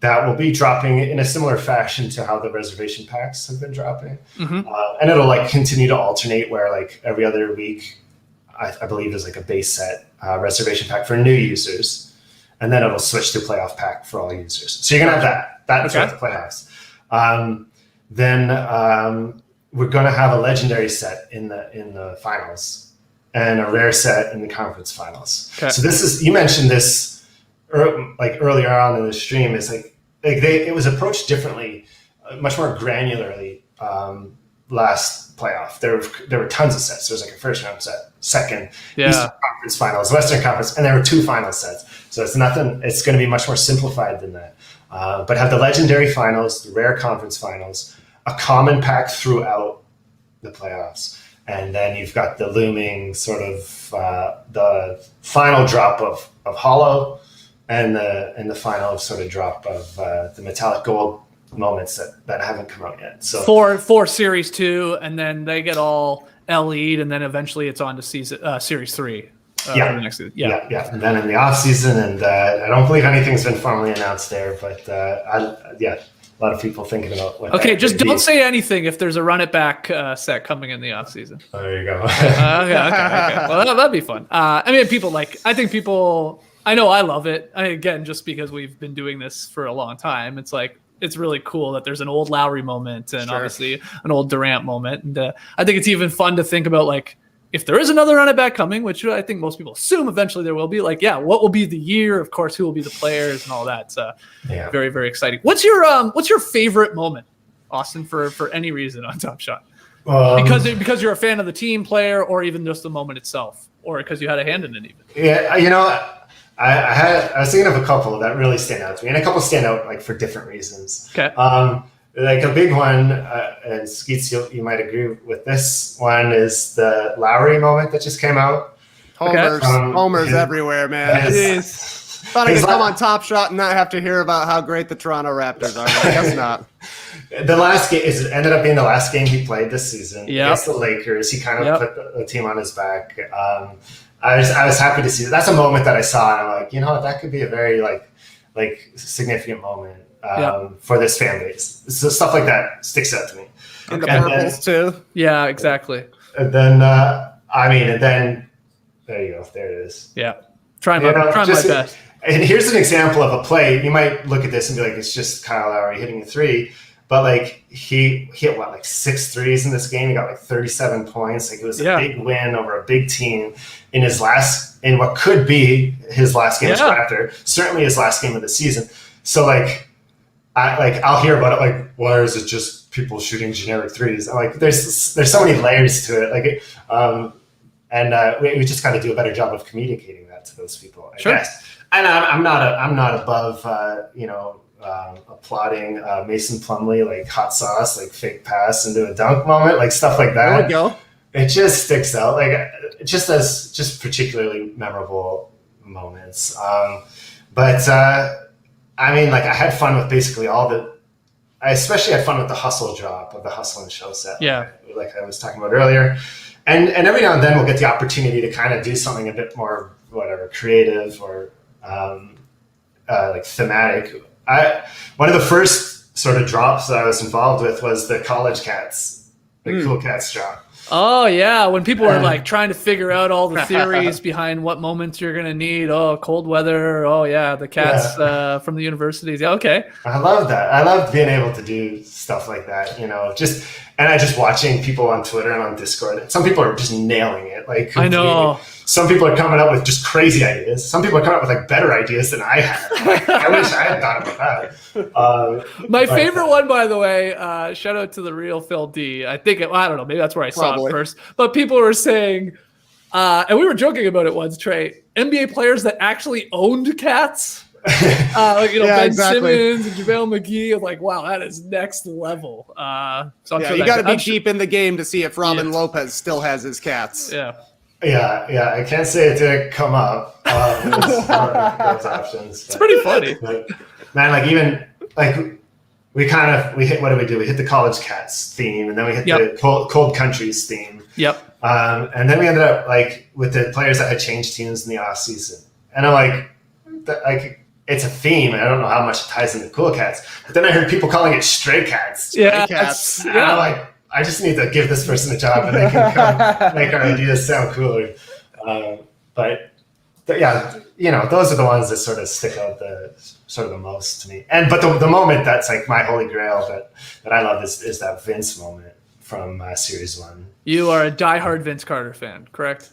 that will be dropping in a similar fashion to how the reservation packs have been dropping, and it'll like continue to alternate where like every other week. I believe there's like a base set reservation pack for new users, and then it'll switch to playoff pack for all users. So you're gonna have that throughout the playoffs. Then we're gonna have a legendary set in the finals and a rare set in the conference finals. Okay. So this is, you mentioned this earlier on in the stream, is it was approached differently, much more granularly last playoff. There were tons of sets. There was like a first round set, second, Eastern Conference finals, Western Conference, and there were 2 final sets. So it's going to be much more simplified than that. But have the legendary finals, the rare conference finals, a common pack throughout the playoffs. And then you've got the looming sort of the final drop of Hollow and the final sort of drop of the metallic gold moments that haven't come out yet. So for series 2, and then they get all LE'd, and then eventually it's on to series 3. The next season. Yeah. And then in the off season, and I don't believe anything's been formally announced there, but a lot of people thinking about what. Okay, just don't say anything if there's a run it back set coming in the off season. Oh, there you go. Okay. Well, that'd be fun. I mean, I know I love it. Again, just because we've been doing this for a long time, it's like, it's really cool that there's an old Lowry moment and obviously an old Durant moment. And I think it's even fun to think about, like, if there is another run it back coming, which I think most people assume eventually there will be, like, what will be the year? Of course, who will be the players and all that. Very, very exciting. What's your favorite moment, Austin, for any reason on Top Shot? Because you're a fan of the team player, or even just the moment itself, or because you had a hand in it even? Yeah, I was thinking of a couple that really stand out to me, and a couple stand out like for different reasons. Okay. Like a big one, and Skeets, you might agree with this one, is the Lowry moment that just came out. Homers everywhere, man. Thought I could come on Top Shot and not have to hear about how great the Toronto Raptors are. I guess not. The last game ended up being the last game he played this season against the Lakers. He kind of put the team on his back. I was happy to see that. That's a moment that I saw, and I'm like, that could be a very like significant moment for this fan base. So stuff like that sticks out to me. And the purples too. Yeah, exactly. And then there you go. There it is. Yeah, trying my best. And here's an example of a play. You might look at this and be like, it's just Kyle Lowry hitting a 3. but like he hit like 6 threes in this game. He got like 37 points. Like it was a big win over a big team in what could be his last game as Raptor, certainly his last game of the season. So like I'll hear about it like, why is it just people shooting generic threes? I'm like, there's so many layers to it. Like we just got to do a better job of communicating that to those people, I guess. And I'm not above applauding Mason Plumlee, like hot sauce, like fake pass into a dunk moment, like stuff like that. There we go. It just sticks out, like just particularly memorable moments. But I mean, like I had fun with basically I especially had fun with the hustle drop of the hustle and show set. Yeah. Like I was talking about earlier. And every now and then we'll get the opportunity to kind of do something a bit more, creative or like thematic. One of the first sort of drops that I was involved with was the College Cats, the Cool Cats drop. Oh yeah, when people were like trying to figure out all the theories behind what moments you're gonna need. Oh, cold weather. Oh yeah, the cats from the universities. Yeah, okay. I love that. I love being able to do stuff like that. Just watching people on Twitter and on Discord. Some people are just nailing it. Like completely. I know. Some people are coming up with just crazy ideas. Some people are coming up with like better ideas than I had. Like, I wish I had thought about that. My favorite one, by the way, shout out to the real Phil D. I think, I don't know, maybe that's where I saw it first. But people were saying, and we were joking about it once, Trey, NBA players that actually owned cats. Ben Simmons and JaVale McGee. I'm like, wow, that is next level. So you got to be deep in the game to see if Robin Lopez still has his cats. Yeah, I can't say it didn't come up. Those options. It's pretty funny. But, man, like even like we hit, what did we do? We hit the College Cats theme, and then we hit the cold countries theme. Yep. And then we ended up like with the players that had changed teams in the off season, and I'm like it's a theme. And I don't know how much it ties into Cool Cats, but then I heard people calling it Stray Cats. Stray Cats. And I'm like, I just need to give this person a job and they can come make our ideas sound cooler. But those are the ones that sort of stick out the most to me. But the moment that's like my holy grail that I love is that Vince moment from Series 1. You are a diehard Vince Carter fan, correct?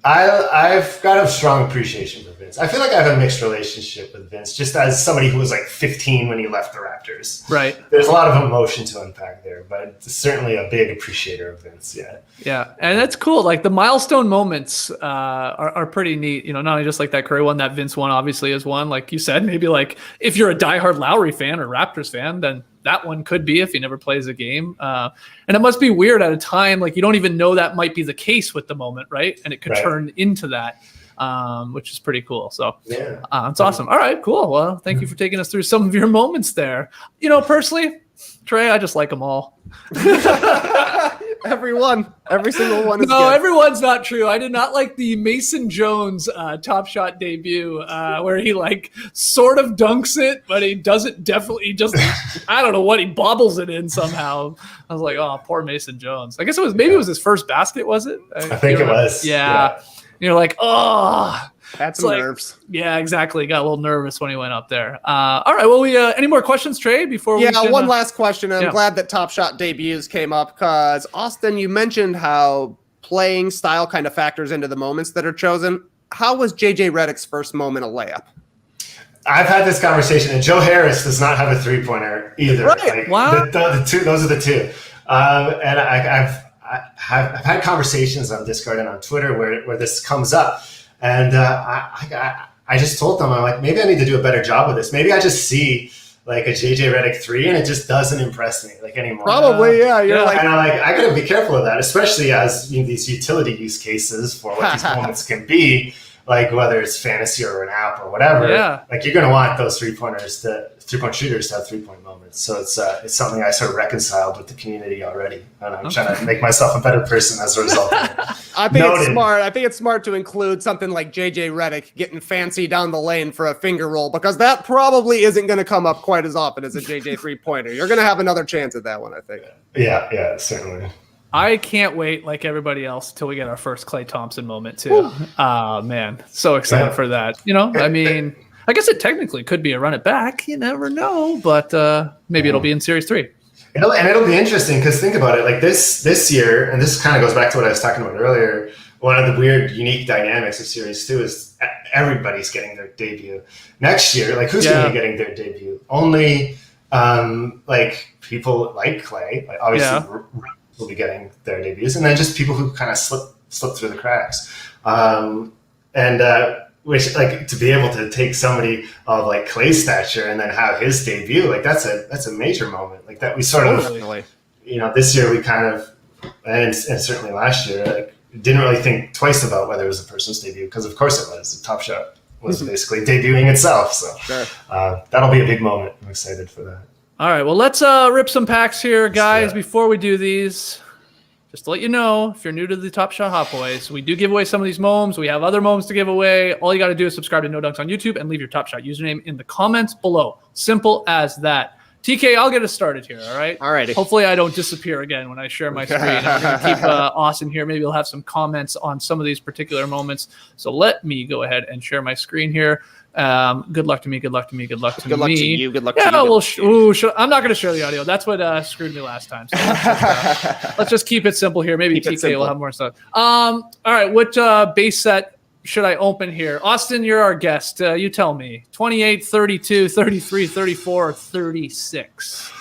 I've got a strong appreciation for Vince. I feel like I have a mixed relationship with Vince, just as somebody who was like 15 when he left the Raptors. Right. There's a lot of emotion to unpack there, but certainly a big appreciator of Vince. Yeah, and that's cool. Like the milestone moments are pretty neat. Not only just like that Curry one, that Vince one obviously is one. Like you said, maybe like if you're a diehard Lowry fan or Raptors fan, then that one could be if he never plays a game. And it must be weird at a time, like you don't even know that might be the case with the moment, right? And it could turn into that, which is pretty cool. So it's awesome. All right, cool. Well, thank you for taking us through some of your moments there. Personally, Trey, I just like them all. Every single one is No, good. everyone's not true. I did not like the Mason Jones Top Shot debut where he like sort of dunks it, but he doesn't definitely just, I don't know what, he bobbles it in somehow. I was like, oh, poor Mason Jones. I guess it was his first basket, was it? I think it was. Yeah. You're like, oh. Had some nerves. Yeah, exactly. Got a little nervous when he went up there. All right. Well, any more questions, Trey, before we one last question. I'm glad that Top Shot debuts came up because, Austin, you mentioned how playing style kind of factors into the moments that are chosen. How was JJ Redick's first moment a layup? I've had this conversation, and Joe Harris does not have a three-pointer either. Right. Like, wow. The two, those are the two. And I've had conversations on Discord and on Twitter where this comes up. And I just told them, I'm like, maybe I need to do a better job with this. Maybe I just see like a JJ Redick 3 and it just doesn't impress me like anymore. Probably, yeah. And I'm like, I gotta be careful of that, especially as these utility use cases for what these moments can be, like whether it's fantasy or an app or whatever. Yeah. Like you're gonna want those three-point shooters to have 3-point moments. So it's something I sort of reconciled with the community already, and I'm trying to make myself a better person as a result of it. I think it's smart. I think it's smart to include something like JJ Redick getting fancy down the lane for a finger roll, because that probably isn't going to come up quite as often as a JJ 3-pointer. You're going to have another chance at that one, I think. Yeah, certainly. I can't wait, like everybody else, till we get our first Klay Thompson moment too. Man, so excited for that. I mean, I guess it technically could be a run it back. You never know, but maybe it'll be in Series 3. It'll be interesting because think about it. Like this year, and this kind of goes back to what I was talking about earlier. One of the weird, unique dynamics of Series 2 is everybody's getting their debut. Next year, like who's going to be getting their debut? Only like people like Clay. Like obviously, will be getting their debuts, and then just people who kind of slip through the cracks. Which like to be able to take somebody of like Clay's stature and then have his debut, like that's a major moment. Like that we sort of, this year we kind of, and certainly last year, like, didn't really think twice about whether it was a person's debut because of course it was. The Top Shot was basically debuting itself, so that'll be a big moment. I'm excited for that. All right, well let's rip some packs here, guys. Before we do these. Just to let you know, if you're new to the Top Shot Hot Boys, we do give away some of these moms. We have other moms to give away. All you got to do is subscribe to No Dunks on YouTube and leave your Top Shot username in the comments below. Simple as that. TK, I'll get us started here, all right? All righty. Hopefully I don't disappear again when I share my screen. I'm going to keep Austin here. Maybe he'll have some comments on some of these particular moments. So let me go ahead and share my screen here. Good luck to me. Good luck to me. Good luck to me. Good luck to you. Good luck to you. I'm not going to share the audio. That's what screwed me last time. So let's just keep it simple here. Maybe TK will have more stuff. All right. What base set should I open here? Austin, you're our guest. You tell me. 28, 32, 33, 34, or 36?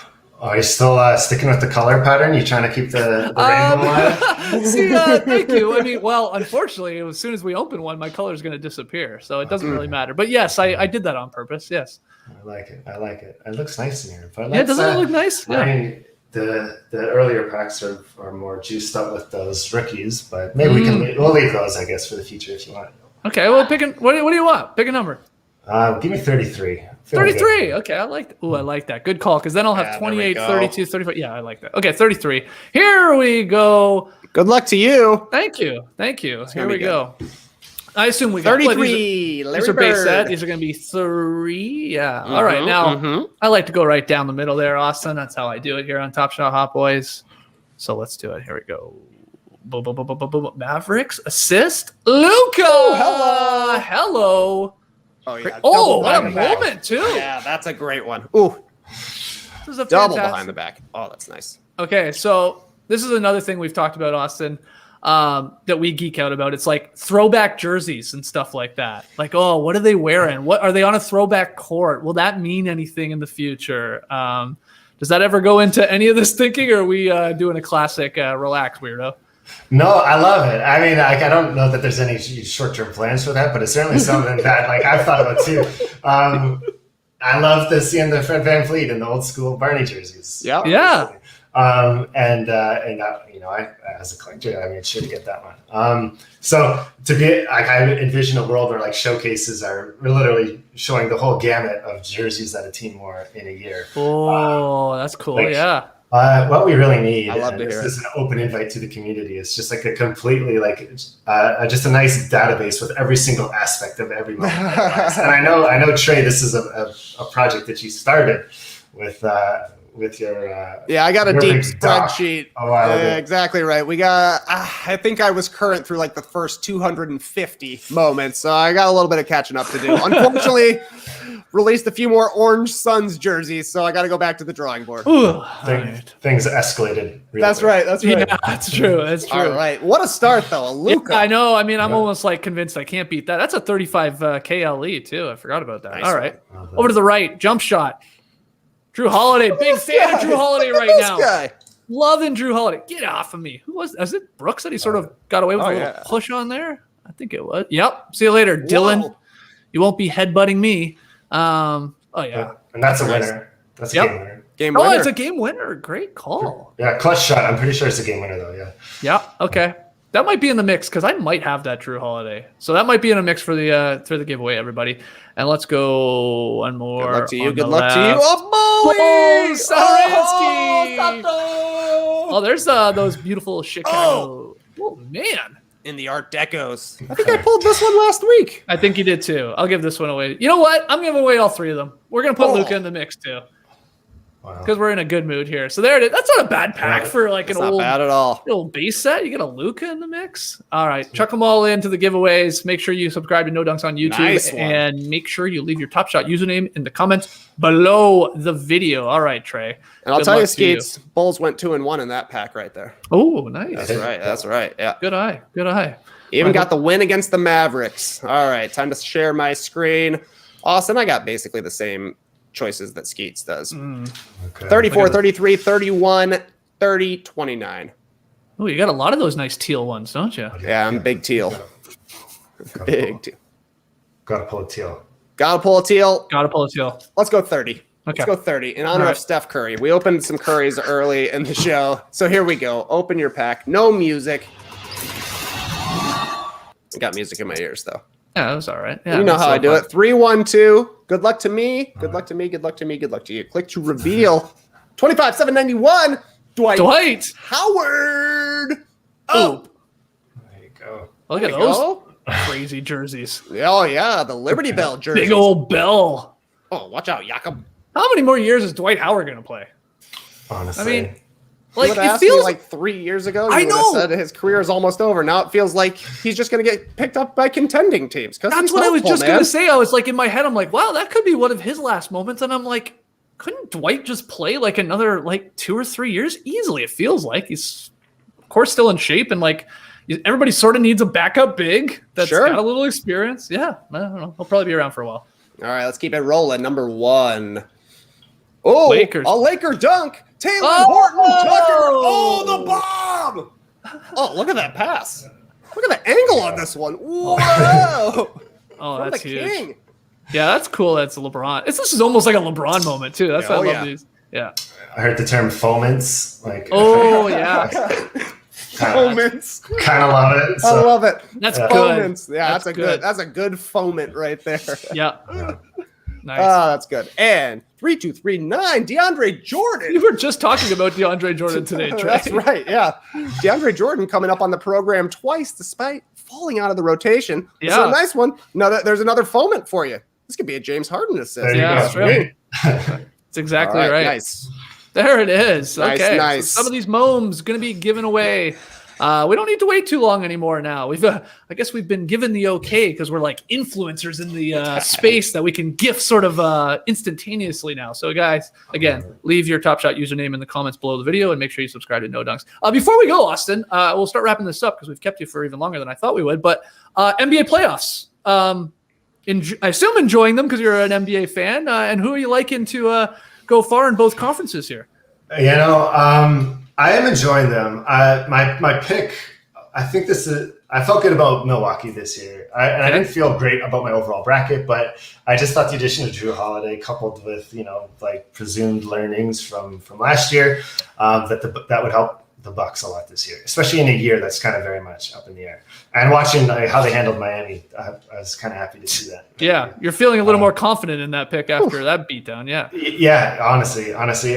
Are you still sticking with the color pattern? You trying to keep the rainbow alive? See, thank you. I mean, well, unfortunately, as soon as we open one, my color is going to disappear. So it doesn't really matter. But yes, I did that on purpose. Yes. I like it. It looks nice in here. But doesn't it look nice? Yeah. I mean, the earlier packs are more juiced up with those rookies, but maybe we'll leave those, I guess, for the future if you want. Okay. Well, what do you want? Pick a number. Give me 33. 33. Okay, I like that. Good call, because then I'll have 28, 32, 34. Yeah, I like that. Okay, 33. Here we go. Good luck to you. Thank you. Here we go. I assume we got 33. These are base set. These are going to be 3. Yeah. All right. Now, I like to go right down the middle there, Austin. That's how I do it here on Top Shot Hot Boys. So let's do it. Here we go. Mavericks assist. Luka. Oh, hello. Oh, yeah. What a moment, too. Yeah, that's a great one. Ooh. This is a double behind the back. Oh, that's nice. Okay, so this is another thing we've talked about, Austin, that we geek out about. It's like throwback jerseys and stuff like that. Like, oh, what are they wearing? What are they on a throwback court? Will that mean anything in the future? Does that ever go into any of this thinking, or are we doing a classic relax weirdo? No, I love it. I mean, I don't know that there's any short-term plans for that, but it's certainly something that I've thought about too. I love seeing the Fred VanVleet and the old school Barney jerseys. Yeah. I as a collector, I made sure to get that one. So to be I envision a world where showcases are literally showing the whole gamut of jerseys that a team wore in a year. Oh, that's cool. Yeah. What we really need, I love to this hear is an open invite to the community. It's just a completely just a nice database with every single aspect of every moment. And I know Trey, this is a project that you started with your I got a deep spreadsheet. Oh, wow. Exactly right. We got I think I was current through the first 250 moments, so I got a little bit of catching up to do. Unfortunately, released a few more Orange Suns jerseys, so I got to go back to the drawing board. Ooh, things escalated. That's quick. Right. That's right. Yeah, that's true. All right. What a start, though. Luka. Yeah, I know. I mean, I'm almost convinced I can't beat that. That's a 35 KLE too. I forgot about that. Nice. All right. Over to the right. Jump shot. Drew Holiday. Big fan of Drew Holiday right now. Guy. Loving Drew Holiday. Get off of me. Who was it? Brooks that he sort of got away with a little push on there? I think it was. Yep. See you later, Dylan. You won't be headbutting me. Oh yeah, and that's a winner. That's a game winner. Game winner. Oh, it's a game winner. Great call. Yeah, clutch shot. I'm pretty sure it's a game winner though. Yeah. Yeah. Okay. That might be in the mix because I might have that Drew Holiday. So that might be in a mix for the giveaway, everybody. And let's go one more. Good luck to you. Good luck to you. Oh, there's those beautiful Chicago. Oh man. In the Art Decos. I think I pulled this one last week. I think you did too. I'll give this one away. You know what? I'm giving away all 3 of them. We're gonna put Luka in the mix too. because we're in a good mood here. So there it is. That's not a bad pack for like not bad at all. Old base set. You get a Luka in the mix. All right, chuck them all into the giveaways. Make sure you subscribe to No Dunks on YouTube, and make sure you leave your Top Shot username in the comments below the video. All right, Trey. And I'll tell you, Skeets, Bulls went 2-1 in that pack right there. Oh, nice. That's right. Yeah. Good eye. Even got the win against the Mavericks. All right, time to share my screen. Austin, I got basically the same choices that Skeets does. 34, 33, 31, 30, 29. Oh, you got a lot of those nice teal ones, don't you? Yeah, I'm big teal. Big teal. Gotta pull a teal. Gotta pull a teal. Let's go 30. Okay. Let's go 30 in honor of Steph Curry. We opened some Currys early in the show. So here we go. Open your pack. No music. Got music in my ears, though. Yeah, that was all right. Yeah, you know how I do it. 3, 1, 2. Good luck to me. Good luck to me. Good luck to me. Good luck to you. Click to reveal. 25, 791. Dwight Howard. Oh. There you go. Look at those crazy jerseys. Oh, yeah. The Liberty Bell jersey. Big old bell. Oh, watch out, Jakob. How many more years is Dwight Howard going to play? Honestly. I mean, like, it feels like 3 years ago. You would have said his career is almost over. Now it feels like he's just going to get picked up by contending teams. That's what I was just going to say. I was like, in my head, I'm like, wow, that could be one of his last moments. And I'm like, couldn't Dwight just play like another 2 or 3 years easily? It feels like he's, of course, still in shape, and like everybody sort of needs a backup big that's got a little experience. Yeah, I don't know. He'll probably be around for a while. All right, let's keep it rolling. Number 1. Oh, Lakers. A Laker dunk. Taylor Horton Tucker. Oh, the bomb. Oh, look at that pass. Look at the angle on this one. Whoa. That's huge. King. Yeah, that's cool. That's a LeBron. This is almost like a LeBron moment, too. That's why I love these. Yeah. I heard the term foments. Foments. Kind of love it. I love it. That's good. Foments. Yeah, that's a good foment right there. Yeah. Nice. That's good. And 3-2-3-9, DeAndre Jordan. You were just talking about DeAndre Jordan today, Trey. That's right. Yeah. DeAndre Jordan coming up on the program twice despite falling out of the rotation. Yeah. So a nice one. There's another foment for you. This could be a James Harden assist. Yeah, that's exactly right. Nice. There it is. Okay. Nice. So some of these moms going to be given away. We don't need to wait too long anymore now. We've, I guess we've been given the okay because we're like influencers in the space that we can gift sort of instantaneously now. So guys, again, leave your Top Shot username in the comments below the video and make sure you subscribe to No Dunks. Before we go, Austin, we'll start wrapping this up because we've kept you for even longer than I thought we would. But NBA playoffs, I assume enjoying them because you're an NBA fan. And who are you liking to go far in both conferences here? I am enjoying them. My pick, I think I felt good about Milwaukee this year. I didn't feel great about my overall bracket, but I just thought the addition of Drew Holiday coupled with, presumed learnings from last year, that would help the Bucks a lot this year, especially in a year that's kind of very much up in the air. And watching how they handled Miami, I was kind of happy to see that. Yeah, you're feeling a little more confident in that pick after that beatdown. Yeah. Yeah, honestly,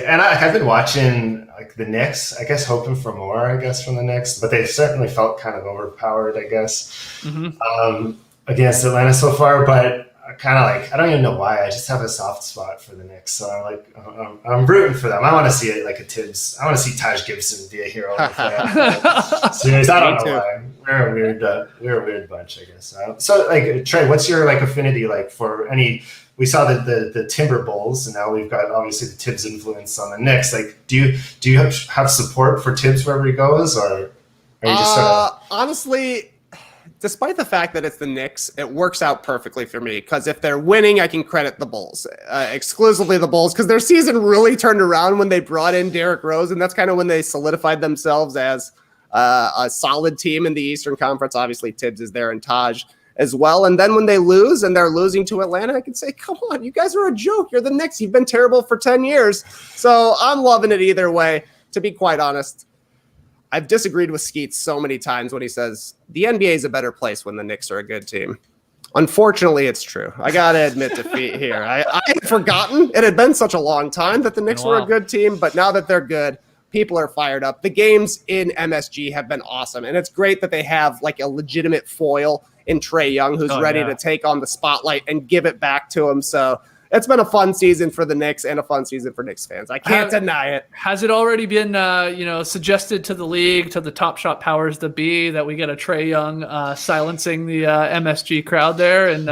and I've been watching the Knicks. I guess hoping for more. I guess from the Knicks, but they certainly felt kind of overpowered. I guess against Atlanta so far, but. Kind of I don't even know why. I just have a soft spot for the Knicks, so I'm rooting for them. I want to see it like a Tibbs. I want to see Taj Gibson be a hero. Seriously, I don't know why. We're a weird bunch, I guess. So Trey, what's your affinity for any? We saw the Timber Bulls, and now we've got obviously the Tibbs influence on the Knicks. Do you have support for Tibbs wherever he goes, or are you just honestly? Despite the fact that it's the Knicks, it works out perfectly for me because if they're winning, I can credit the Bulls, exclusively the Bulls, because their season really turned around when they brought in Derrick Rose, and that's kind of when they solidified themselves as a solid team in the Eastern Conference. Obviously, Tibbs is there and Taj as well. And then when they lose and they're losing to Atlanta, I can say, come on, you guys are a joke. You're the Knicks. You've been terrible for 10 years. So I'm loving it either way, to be quite honest. I've disagreed with Skeets so many times when he says the NBA is a better place when the Knicks are a good team. Unfortunately, it's true. I got to admit defeat here. I had forgotten. It had been such a long time that the Knicks were a good team, but now that they're good, people are fired up. The games in MSG have been awesome, and it's great that they have a legitimate foil in Trey Young who's ready to take on the spotlight and give it back to him. So it's been a fun season for the Knicks and a fun season for Knicks fans. I can't deny it. Has it already been, suggested to the league, to the Top Shot powers that be, that we get a Trey Young silencing the MSG crowd there? And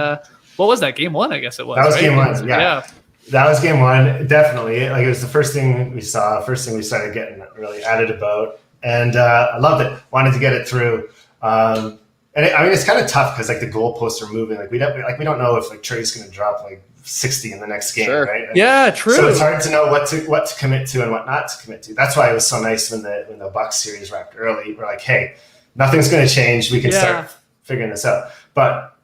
what was that? Game 1, I guess it was. That was right? Game 1. Yeah. That was Game 1. Definitely. Like, it was the first thing we saw, first thing we started getting really added about. And I loved it. Wanted to get it through. It's kind of tough because like the goalposts are moving. Like we don't know if like Trey's going to drop like 60 in the next game, right? Yeah, true. So it's hard to know what to commit to and what not to commit to. That's why it was so nice when the Bucks series wrapped early. We're like, hey, nothing's going to change. We can start figuring this out. But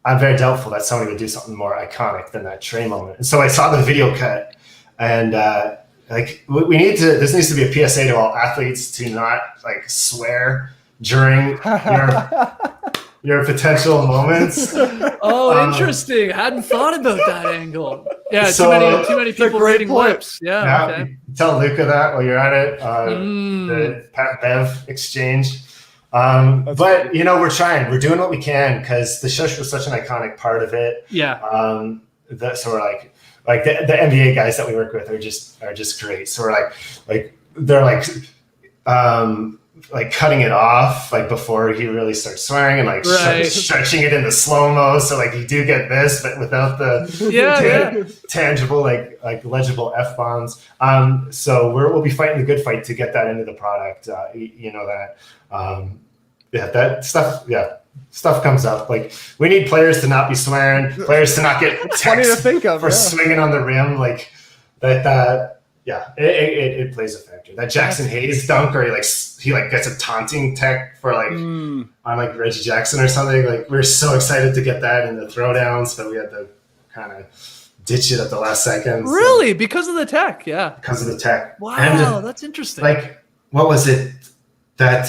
I'm very doubtful that somebody would do something more iconic than that Trey moment. And so I saw the video cut, and this needs to be a PSA to all athletes to not like swear during your potential moments. Oh, interesting. I hadn't thought about that angle. Yeah, too many people reading lips. Yeah. Okay. Tell Luka that while you're at it. The Pat Bev exchange. But we're trying. We're doing what we can because the shush was such an iconic part of it. Yeah. So we're like the NBA guys that we work with are just great. So we're they're cutting it off like before he really starts swearing and like stretching it into slow-mo. So like you do get this, but without the tangible, like legible F-bombs. So we'll be fighting the good fight to get that into the product. That stuff. Yeah. Stuff comes up. Like we need players to not be swearing, players to not get text for swinging on the rim. Like that. It plays a factor. That Jackson Hayes dunk, or he gets a taunting tech for on like Reggie Jackson or something. Like we're so excited to get that in the throwdowns, but we had to kind of ditch it at the last second. Really, because of the tech? Yeah, because of the tech. Wow, and, that's interesting. Like, what was it? That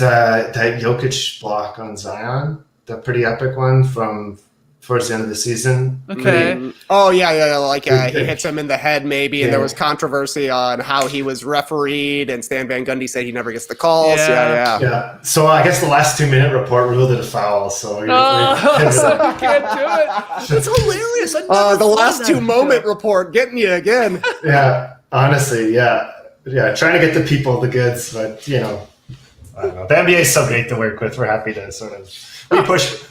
Jokic block on Zion, the pretty epic one from towards the end of the season. Okay. Oh yeah. He hits him in the head maybe, and there was controversy on how he was refereed, and Stan Van Gundy said he never gets the calls. Yeah. So I guess the last 2-minute report ruled it a foul. So you can't do it. It's hilarious. The last 2-moment report getting you again. Yeah. Honestly, yeah. Trying to get the people the goods, but I don't know. The NBA is so great to work with. We're happy to sort of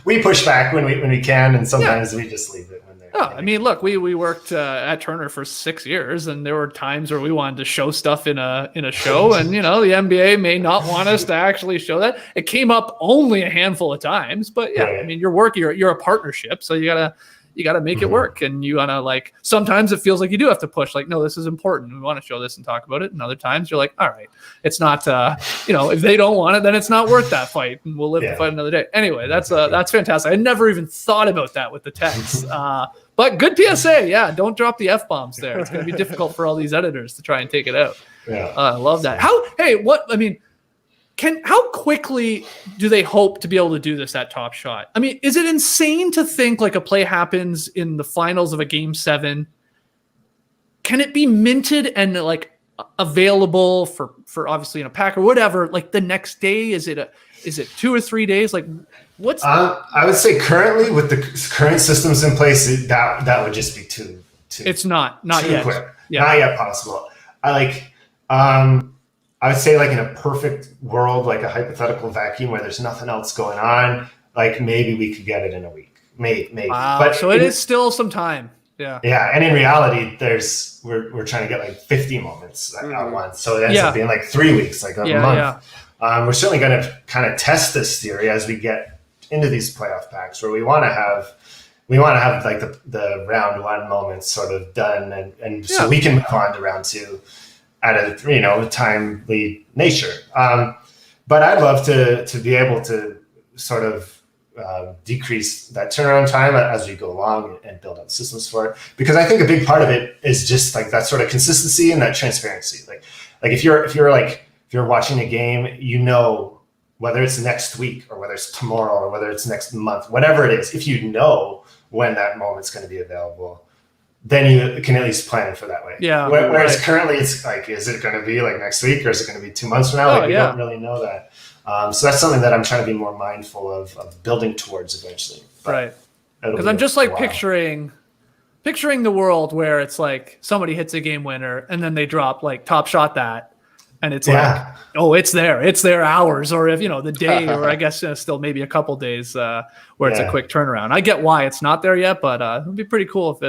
we push back when we can, and sometimes we just leave it when they're. Oh, I mean, look, we worked at Turner for 6 years, and there were times where we wanted to show stuff in a show, and the NBA may not want us to actually show that. It came up only a handful of times, but I mean, you're a partnership, so you gotta make it work, and you gotta sometimes it feels like you do have to push, no, this is important, we want to show this and talk about it, and other times you're like, all right, it's not if they don't want it, then it's not worth that fight, and we'll live to fight another day. Anyway, that's fantastic. I never even thought about that with the text. But good PSA. Don't drop the F-bombs there. It's going to be difficult for all these editors to try and take it out. I love that. How quickly do they hope to be able to do this at Top Shot? I mean, is it insane to think a play happens in the finals of a Game 7? Can it be minted and available for obviously in a pack or whatever, the next day? Is it 2 or 3 days? What's I would say currently with the current systems in place, that would just be too it's not yet quick. Not yet possible. I would say in a perfect world, a hypothetical vacuum where there's nothing else going on, maybe we could get it in a week. Maybe. Wow. But so it is still some time. Yeah. Yeah. And in reality, we're trying to get 50 moments at once. So it ends up being 3 weeks, a month. Yeah. We're certainly going to kind of test this theory as we get into these playoff packs where we want to have the round 1 moments sort of done. And so we can move on to round 2 at a timely nature. But I'd love to be able to sort of decrease that turnaround time as we go along and build out systems for it. Because I think a big part of it is just that sort of consistency and that transparency. If you're watching a game, whether it's next week or whether it's tomorrow or whether it's next month, whatever it is, if you know when that moment's going to be available, then you can at least plan for that way. Yeah. Whereas currently it's is it going to be next week or is it going to be 2 months from now? We don't really know that. So that's something that I'm trying to be more mindful of building towards eventually. Right. Because I'm just picturing picturing the world where it's like somebody hits a game winner and then they drop like Top Shot that. And it's like, oh, it's there hours, or if, the day, or I guess still maybe a couple days where it's a quick turnaround. I get why it's not there yet, but it would be pretty cool if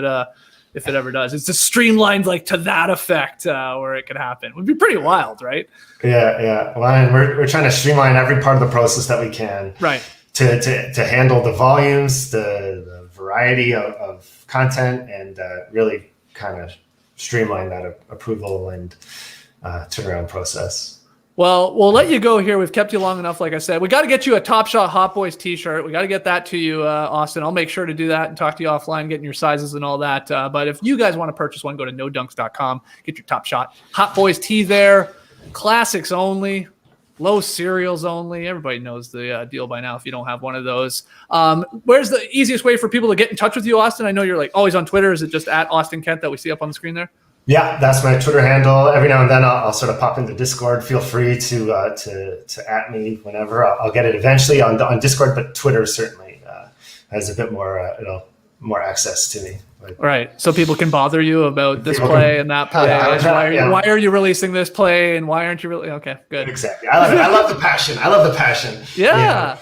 it ever does. It's just streamlined like to that effect where it could happen. It would be pretty wild, right? Yeah. Well, and we're trying to streamline every part of the process that we can. Right. To handle the volumes, the variety of content, and really kind of streamline that approval and turnaround process. Well, we'll let you go here. We've kept you long enough. Like I said, we got to get you a Top Shot Hot Boys t-shirt. We got to get that to you, Austin. I'll make sure to do that and talk to you offline, getting your sizes and all that. But if you guys want to purchase one, go to nodunks.com, get your Top Shot Hot Boys tee there. Classics only, low cereals only. Everybody knows the deal by now if you don't have one of those. Where's the easiest way for people to get in touch with you, Austin? I know you're like always on Twitter. Is it just at Austin Kent that we see up on the screen there? Yeah, that's my Twitter handle. Every now and then I'll sort of pop into Discord. Feel free to at me whenever. I'll get it eventually on Discord, but Twitter certainly has a bit more access to me. Right, so people can bother you about this play and that play. Why are you releasing this play, and why aren't you really? Okay, good. Exactly. I love it. I love the passion. Yeah.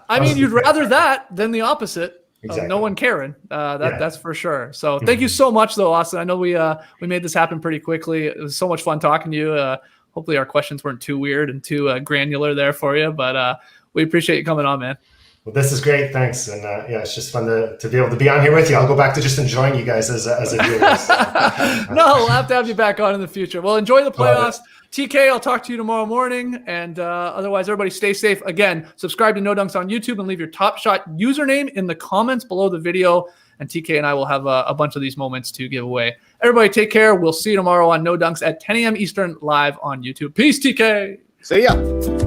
I mean, you'd rather that than the opposite. Exactly. No one caring. That's for sure. So thank you so much, though, Austin. I know we made this happen pretty quickly. It was so much fun talking to you. Hopefully our questions weren't too weird and too granular there for you, but we appreciate you coming on, man. Well, this is great. Thanks. And it's just fun to be able to be on here with you. I'll go back to just enjoying you guys as a viewer. So. No, we'll have to have you back on in the future. Well, enjoy the playoffs. TK, I'll talk to you tomorrow morning. And otherwise, everybody stay safe. Again, subscribe to No Dunks on YouTube and leave your Top Shot username in the comments below the video. And TK and I will have a bunch of these moments to give away. Everybody take care. We'll see you tomorrow on No Dunks at 10 a.m. Eastern live on YouTube. Peace, TK. See ya.